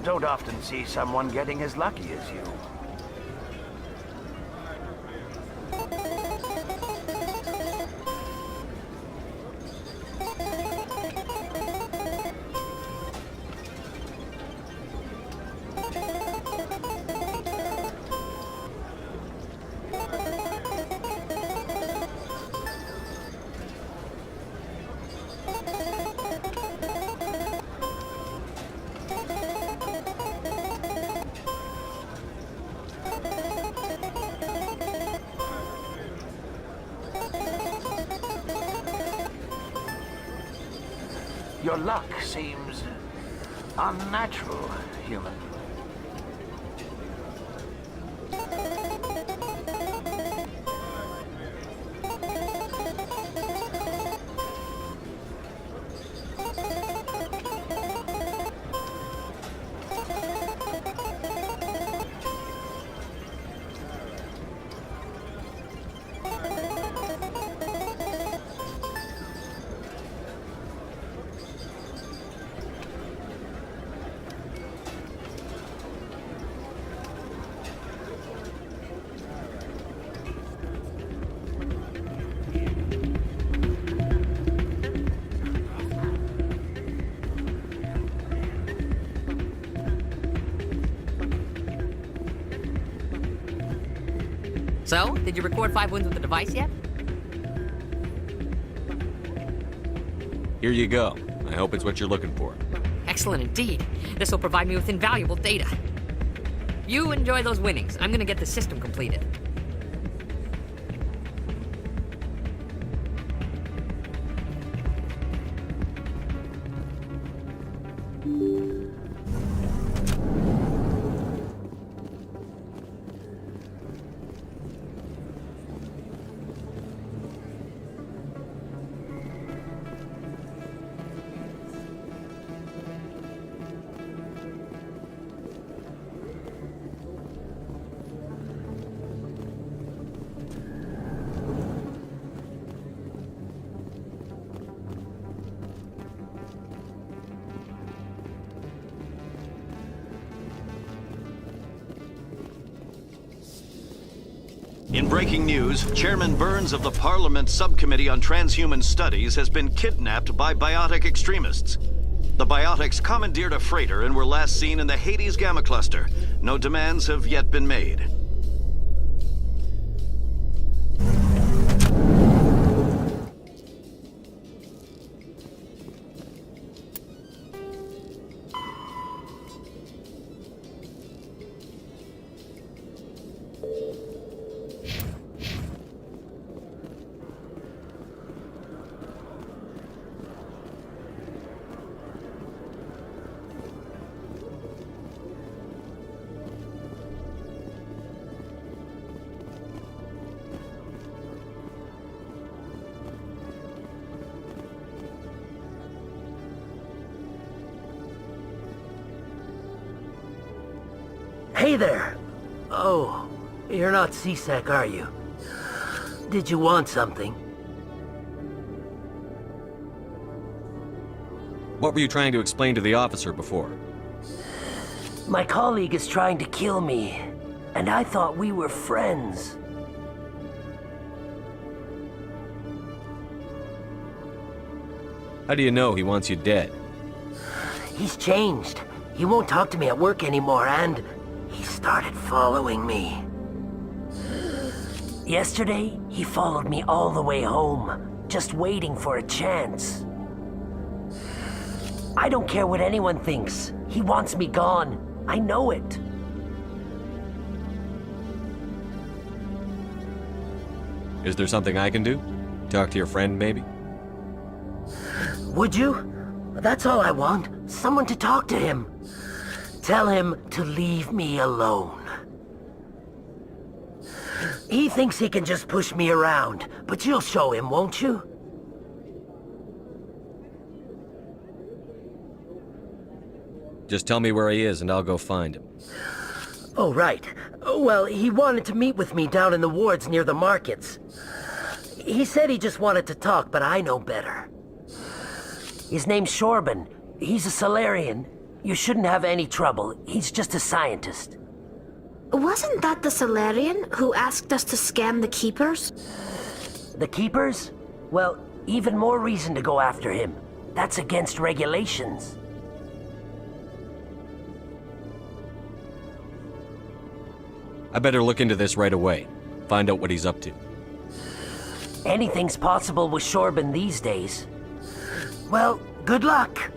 Don't often see someone getting as lucky as you. Your luck seems unnatural, human. So, did you record 5 wins with the device yet? Here you go. I hope it's what you're looking for. Excellent indeed. This will provide me with invaluable data. You enjoy those winnings. I'm gonna get the system completed. In breaking news, Chairman Burns of the Parliament Subcommittee on Transhuman Studies has been kidnapped by biotic extremists. The biotics commandeered a freighter and were last seen in the Hades Gamma Cluster. No demands have yet been made. Hey there! Oh, you're not C-Sec, are you? Did you want something? What were you trying to explain to the officer before? My colleague is trying to kill me, and I thought we were friends. How do you know he wants you dead? He's changed. He won't talk to me at work anymore, and he started following me. Yesterday, he followed me all the way home, just waiting for a chance. I don't care what anyone thinks. He wants me gone. I know it. Is there something I can do? Talk to your friend, maybe? Would you? That's all I want. Someone to talk to him. Tell him to leave me alone. He thinks he can just push me around, but you'll show him, won't you? Just tell me where he is and I'll go find him. Oh, right. Well, he wanted to meet with me down in the wards near the markets. He said he just wanted to talk, but I know better. His name's Shorban. He's a Solarian. You shouldn't have any trouble. He's just a scientist. Wasn't that the Solarian who asked us to scan the Keepers? The Keepers? Well, even more reason to go after him. That's against regulations. I better look into this right away. Find out what he's up to. Anything's possible with Shorban these days. Well, good luck.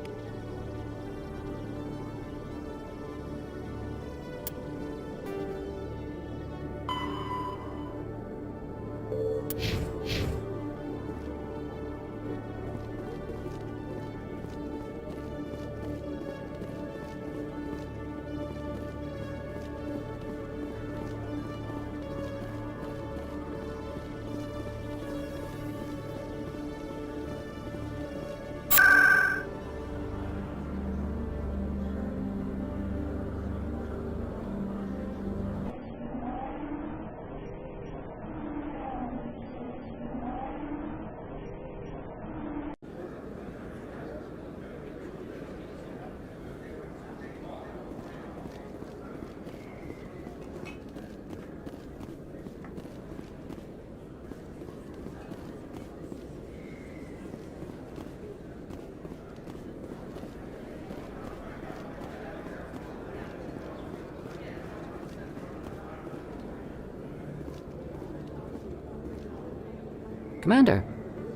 Commander,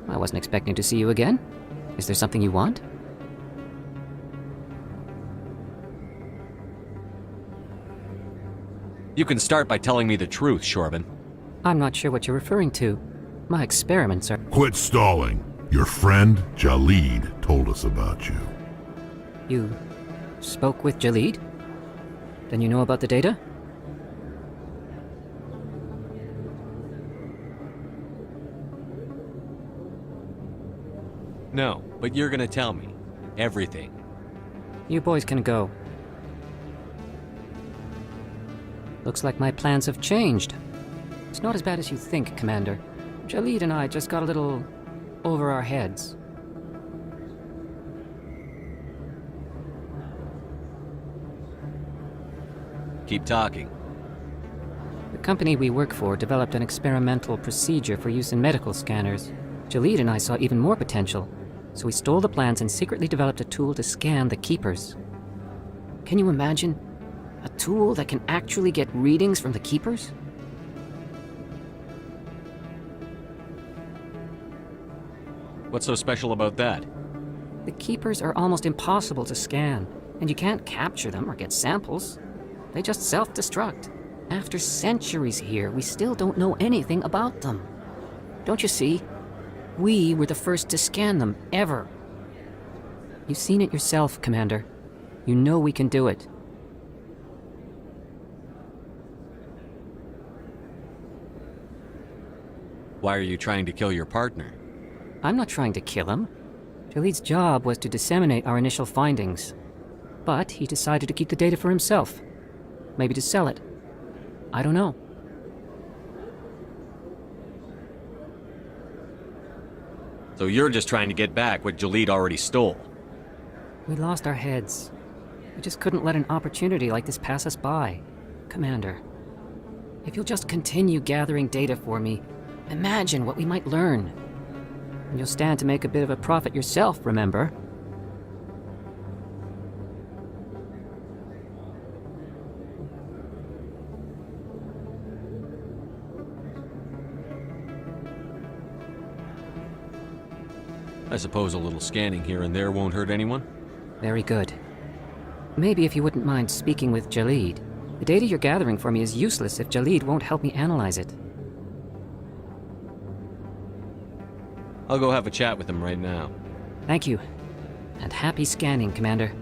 I wasn't expecting to see you again. Is there something you want? You can start by telling me the truth, Shorban. I'm not sure what you're referring to. My experiments are... Quit stalling. Your friend, Jahleed, told us about you. You spoke with Jahleed? Then you know about the data? No, but you're gonna tell me. Everything. You boys can go. Looks like my plans have changed. It's not as bad as you think, Commander. Jahleed and I just got a little over our heads. Keep talking. The company we work for developed an experimental procedure for use in medical scanners. Jahleed and I saw even more potential, so we stole the plans and secretly developed a tool to scan the Keepers. Can you imagine? A tool that can actually get readings from the Keepers? What's so special about that? The Keepers are almost impossible to scan, and you can't capture them or get samples. They just self-destruct. After centuries here, we still don't know anything about them. Don't you see? We were the first to scan them, ever. You've seen it yourself, Commander. You know we can do it. Why are you trying to kill your partner? I'm not trying to kill him. Jahleed's job was to disseminate our initial findings. But he decided to keep the data for himself. maybe to sell it. I don't know. So you're just trying to get back what Jahleed already stole. We lost our heads. We just couldn't let an opportunity like this pass us by. Commander, if you'll just continue gathering data for me, imagine what we might learn. And you'll stand to make a bit of a profit yourself, remember? I suppose a little scanning here and there won't hurt anyone? Very good. Maybe if you wouldn't mind speaking with Jahleed. The data you're gathering for me is useless if Jahleed won't help me analyze it. I'll go have a chat with him right now. Thank you. And happy scanning, Commander.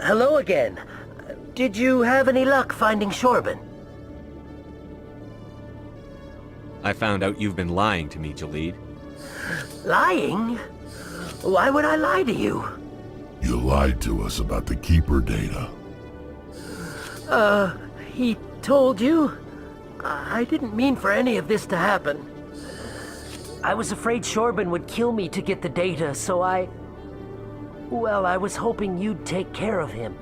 Hello again. Did you have any luck finding Shorben? I found out you've been lying to me, Jahleed. Lying? Why would I lie to you? You lied to us about the Keeper data. He told you? I didn't mean for any of this to happen. I was afraid Shorben would kill me to get the data, so well, I was hoping you'd take care of him.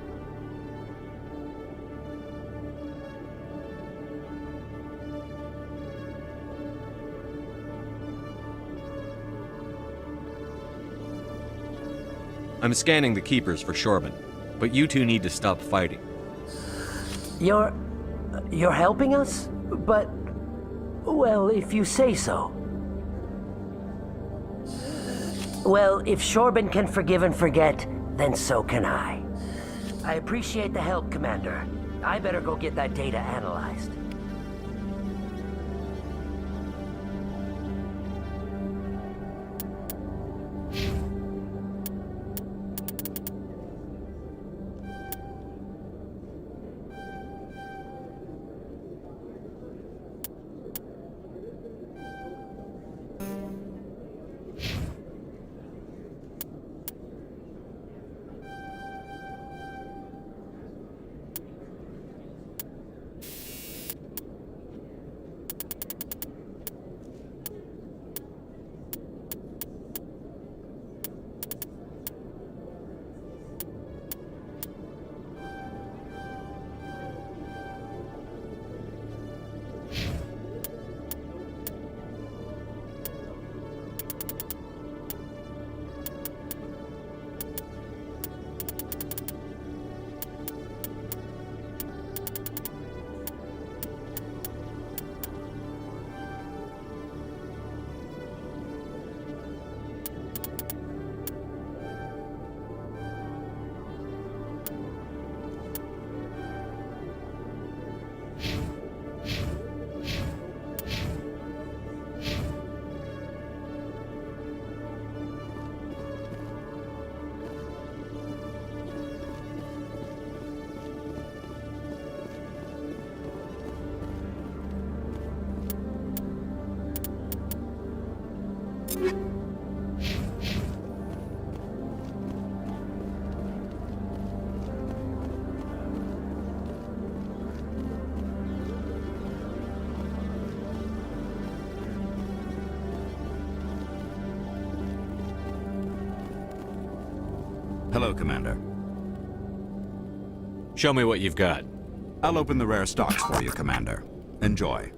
I'm scanning the Keepers for Shorben, but you two need to stop fighting. You're helping us? But, well, if you say so. Well, if Shorben can forgive and forget, then so can I. I appreciate the help, Commander. I better go get that data analyzed. Hello, Commander. Show me what you've got. I'll open the rare stocks for you, Commander. Enjoy.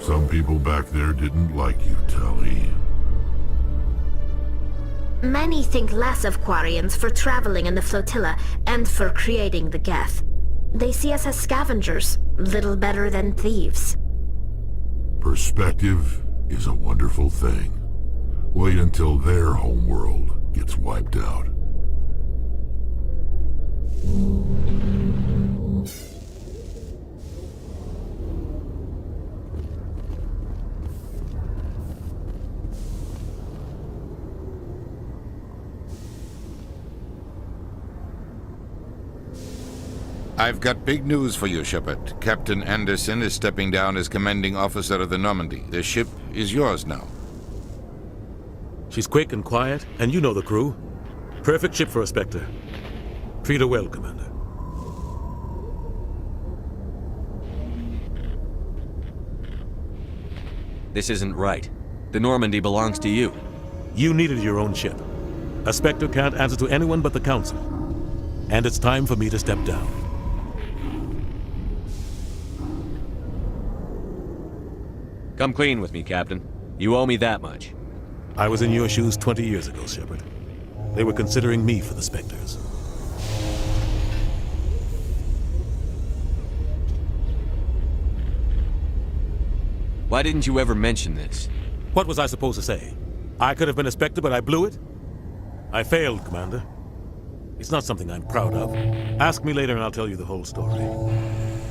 Some people back there didn't like you, Tali. Many think less of Quarians for traveling in the flotilla and for creating the Geth. They see us as scavengers, little better than thieves. Perspective is a wonderful thing. Wait until their homeworld gets wiped out. I've got big news for you, Shepard. Captain Anderson is stepping down as commanding officer of the Normandy. The ship is yours now. She's quick and quiet, and you know the crew. Perfect ship for a Spectre. Treat her well, Commander. This isn't right. The Normandy belongs to you. You needed your own ship. A Spectre can't answer to anyone but the Council. And it's time for me to step down. Come clean with me, Captain. You owe me that much. I was in your shoes 20 years ago, Shepard. They were considering me for the Spectres. Why didn't you ever mention this? What was I supposed to say? I could have been a Spectre, but I blew it? I failed, Commander. It's not something I'm proud of. Ask me later and I'll tell you the whole story.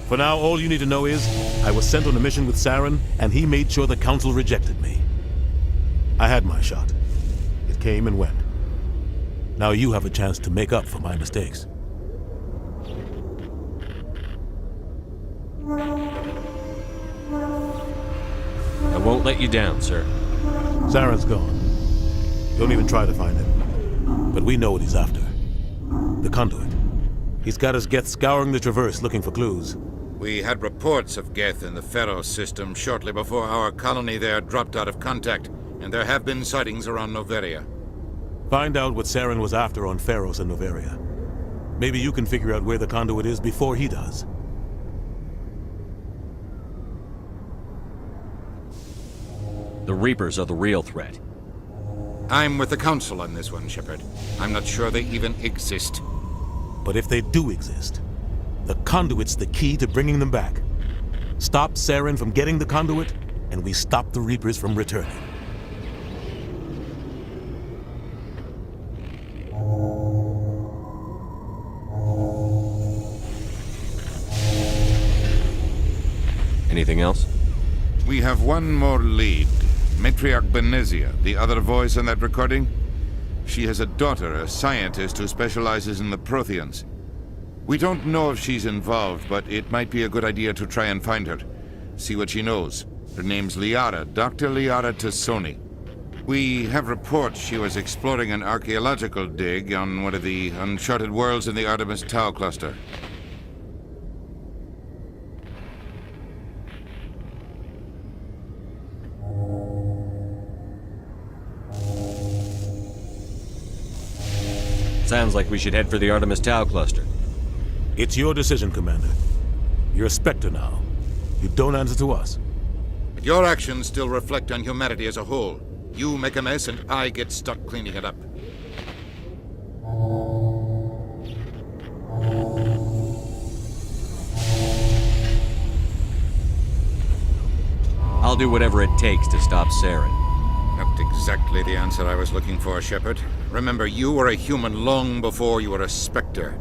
For now, all you need to know is, I was sent on a mission with Saren, and he made sure the Council rejected me. I had my shot. It came and went. Now you have a chance to make up for my mistakes. I won't let you down, sir. Saren's gone. Don't even try to find him. But we know what he's after. The conduit. He's got his Geth scouring the Traverse looking for clues. We had reports of Geth in the Pharaoh system shortly before our colony there dropped out of contact, and there have been sightings around Noveria. Find out what Saren was after on Pharos and Noveria. Maybe you can figure out where the conduit is before he does. The Reapers are the real threat. I'm with the Council on this one, Shepard. I'm not sure they even exist. But if they do exist, the conduit's the key to bringing them back. Stop Saren from getting the conduit, and we stop the Reapers from returning. Anything else? We have one more lead. Matriarch Benezia, the other voice in that recording. She has a daughter, a scientist who specializes in the Protheans. We don't know if she's involved, but it might be a good idea to try and find her. See what she knows. Her name's Liara, Dr. Liara Tassoni. We have reports she was exploring an archaeological dig on one of the uncharted worlds in the Artemis Tau cluster. Sounds like we should head for the Artemis Tau cluster. It's your decision, Commander. You're a Spectre now. You don't answer to us. But your actions still reflect on humanity as a whole. You make a mess and I get stuck cleaning it up. I'll do whatever it takes to stop Saren. Not exactly the answer I was looking for, Shepard. Remember, you were a human long before you were a Spectre.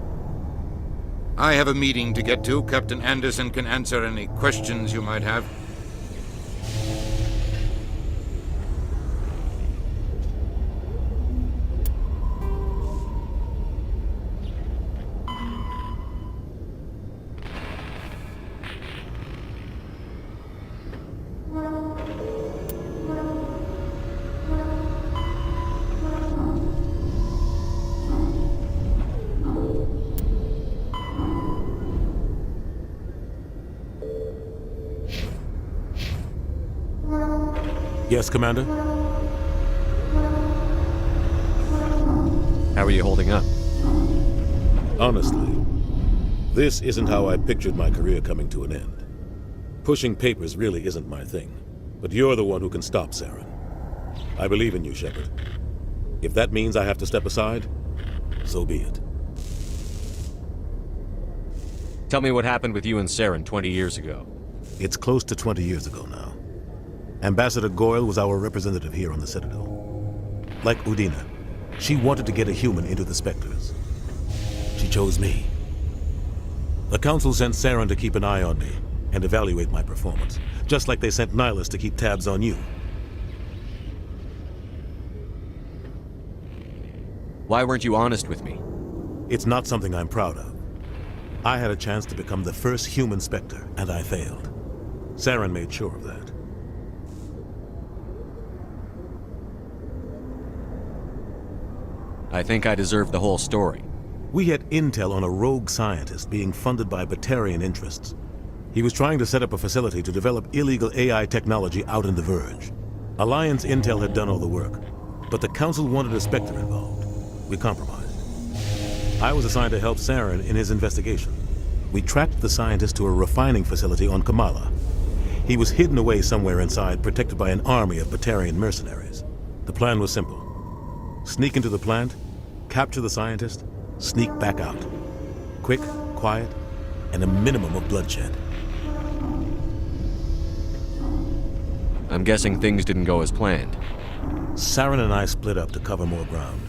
I have a meeting to get to. Captain Anderson can answer any questions you might have. Yes, Commander? How are you holding up? Honestly, this isn't how I pictured my career coming to an end. Pushing papers really isn't my thing, but you're the one who can stop Saren. I believe in you, Shepard. If that means I have to step aside, so be it. Tell me what happened with you and Saren 20 years ago. It's close to 20 years ago now. Ambassador Goyle was our representative here on the Citadel. Like Udina, she wanted to get a human into the Spectres. She chose me. The Council sent Saren to keep an eye on me and evaluate my performance, just like they sent Nihilus to keep tabs on you. Why weren't you honest with me? It's not something I'm proud of. I had a chance to become the first human Spectre, and I failed. Saren made sure of that. I think I deserve the whole story. We had intel on a rogue scientist being funded by Batarian interests. He was trying to set up a facility to develop illegal AI technology out in the Verge. Alliance intel had done all the work, but the Council wanted a Spectre involved. We compromised. I was assigned to help Saren in his investigation. We tracked the scientist to a refining facility on Kamala. He was hidden away somewhere inside, protected by an army of Batarian mercenaries. The plan was simple. Sneak into the plant, capture the scientist, sneak back out. Quick, quiet, and a minimum of bloodshed. I'm guessing things didn't go as planned. Saren and I split up to cover more ground.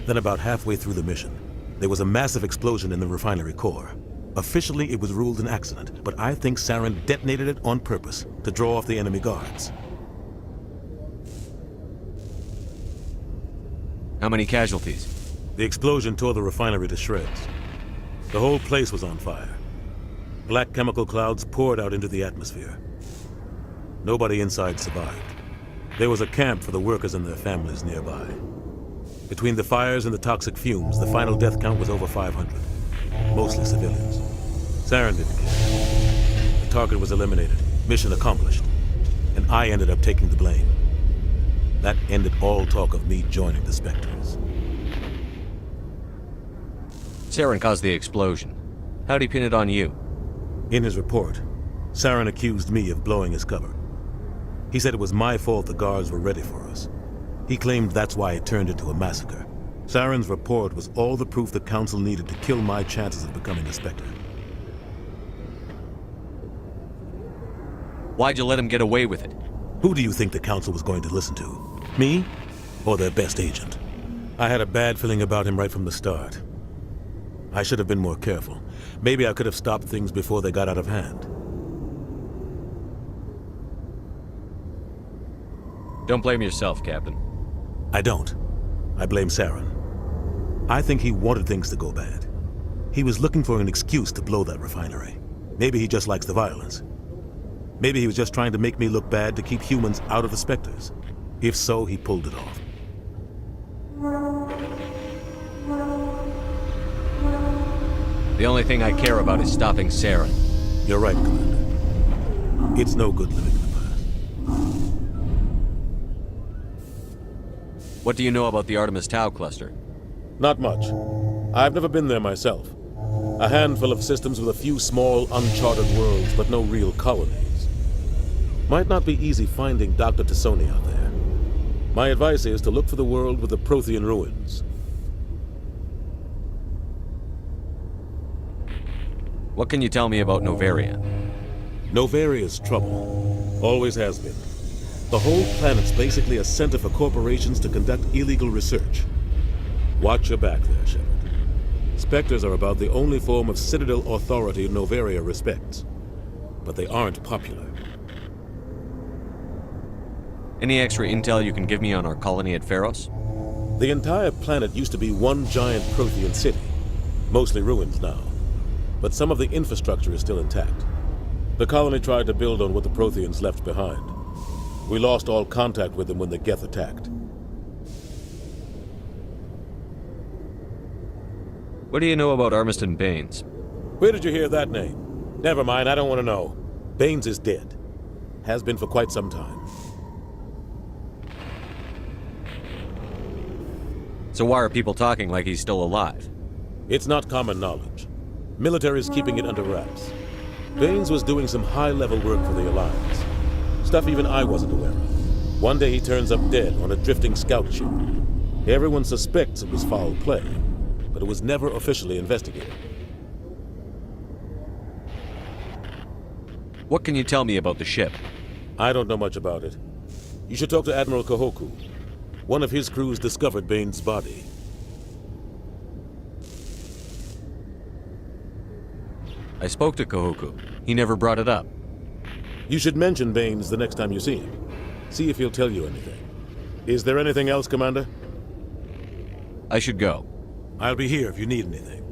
Then about halfway through the mission, there was a massive explosion in the refinery core. Officially, it was ruled an accident, but I think Saren detonated it on purpose to draw off the enemy guards. How many casualties? The explosion tore the refinery to shreds. The whole place was on fire. Black chemical clouds poured out into the atmosphere. Nobody inside survived. There was a camp for the workers and their families nearby. Between the fires and the toxic fumes, the final death count was over 500. Mostly civilians. Saren didn't care. The target was eliminated. Mission accomplished. And I ended up taking the blame. That ended all talk of me joining the Spectres. Saren caused the explosion. How'd he pin it on you? In his report, Saren accused me of blowing his cover. He said it was my fault the guards were ready for us. He claimed that's why it turned into a massacre. Saren's report was all the proof the Council needed to kill my chances of becoming a Spectre. Why'd you let him get away with it? Who do you think the Council was going to listen to? Me? Or their best agent? I had a bad feeling about him right from the start. I should have been more careful. Maybe I could have stopped things before they got out of hand. Don't blame yourself, Captain. I don't. I blame Saren. I think he wanted things to go bad. He was looking for an excuse to blow that refinery. Maybe he just likes the violence. Maybe he was just trying to make me look bad to keep humans out of the Spectres. If so, he pulled it off. The only thing I care about is stopping Saren. You're right, Commander. It's no good living in the past. What do you know about the Artemis Tau cluster? Not much. I've never been there myself. A handful of systems with a few small, uncharted worlds, but no real colonies. Might not be easy finding Dr. Tassoni out there. My advice is to look for the world with the Prothean ruins. What can you tell me about Novaria? Novaria's trouble. Always has been. The whole planet's basically a center for corporations to conduct illegal research. Watch your back there, Shepard. Spectres are about the only form of Citadel authority Noveria respects. But they aren't popular. Any extra intel you can give me on our colony at Pharos? The entire planet used to be one giant Prothean city, mostly ruins now. But some of the infrastructure is still intact. The colony tried to build on what the Protheans left behind. We lost all contact with them when the Geth attacked. What do you know about Armiston Baines? Where did you hear that name? Never mind, I don't want to know. Baines is dead. Has been for quite some time. So why are people talking like he's still alive? It's not common knowledge. Military's keeping it under wraps. Baines was doing some high-level work for the Alliance. Stuff even I wasn't aware of. One day he turns up dead on a drifting scout ship. Everyone suspects it was foul play, but it was never officially investigated. What can you tell me about the ship? I don't know much about it. You should talk to Admiral Kahoku. One of his crews discovered Baines' body. I spoke to Kahoku. He never brought it up. You should mention Baines the next time you see him. See if he'll tell you anything. Is there anything else, Commander? I should go. I'll be here if you need anything.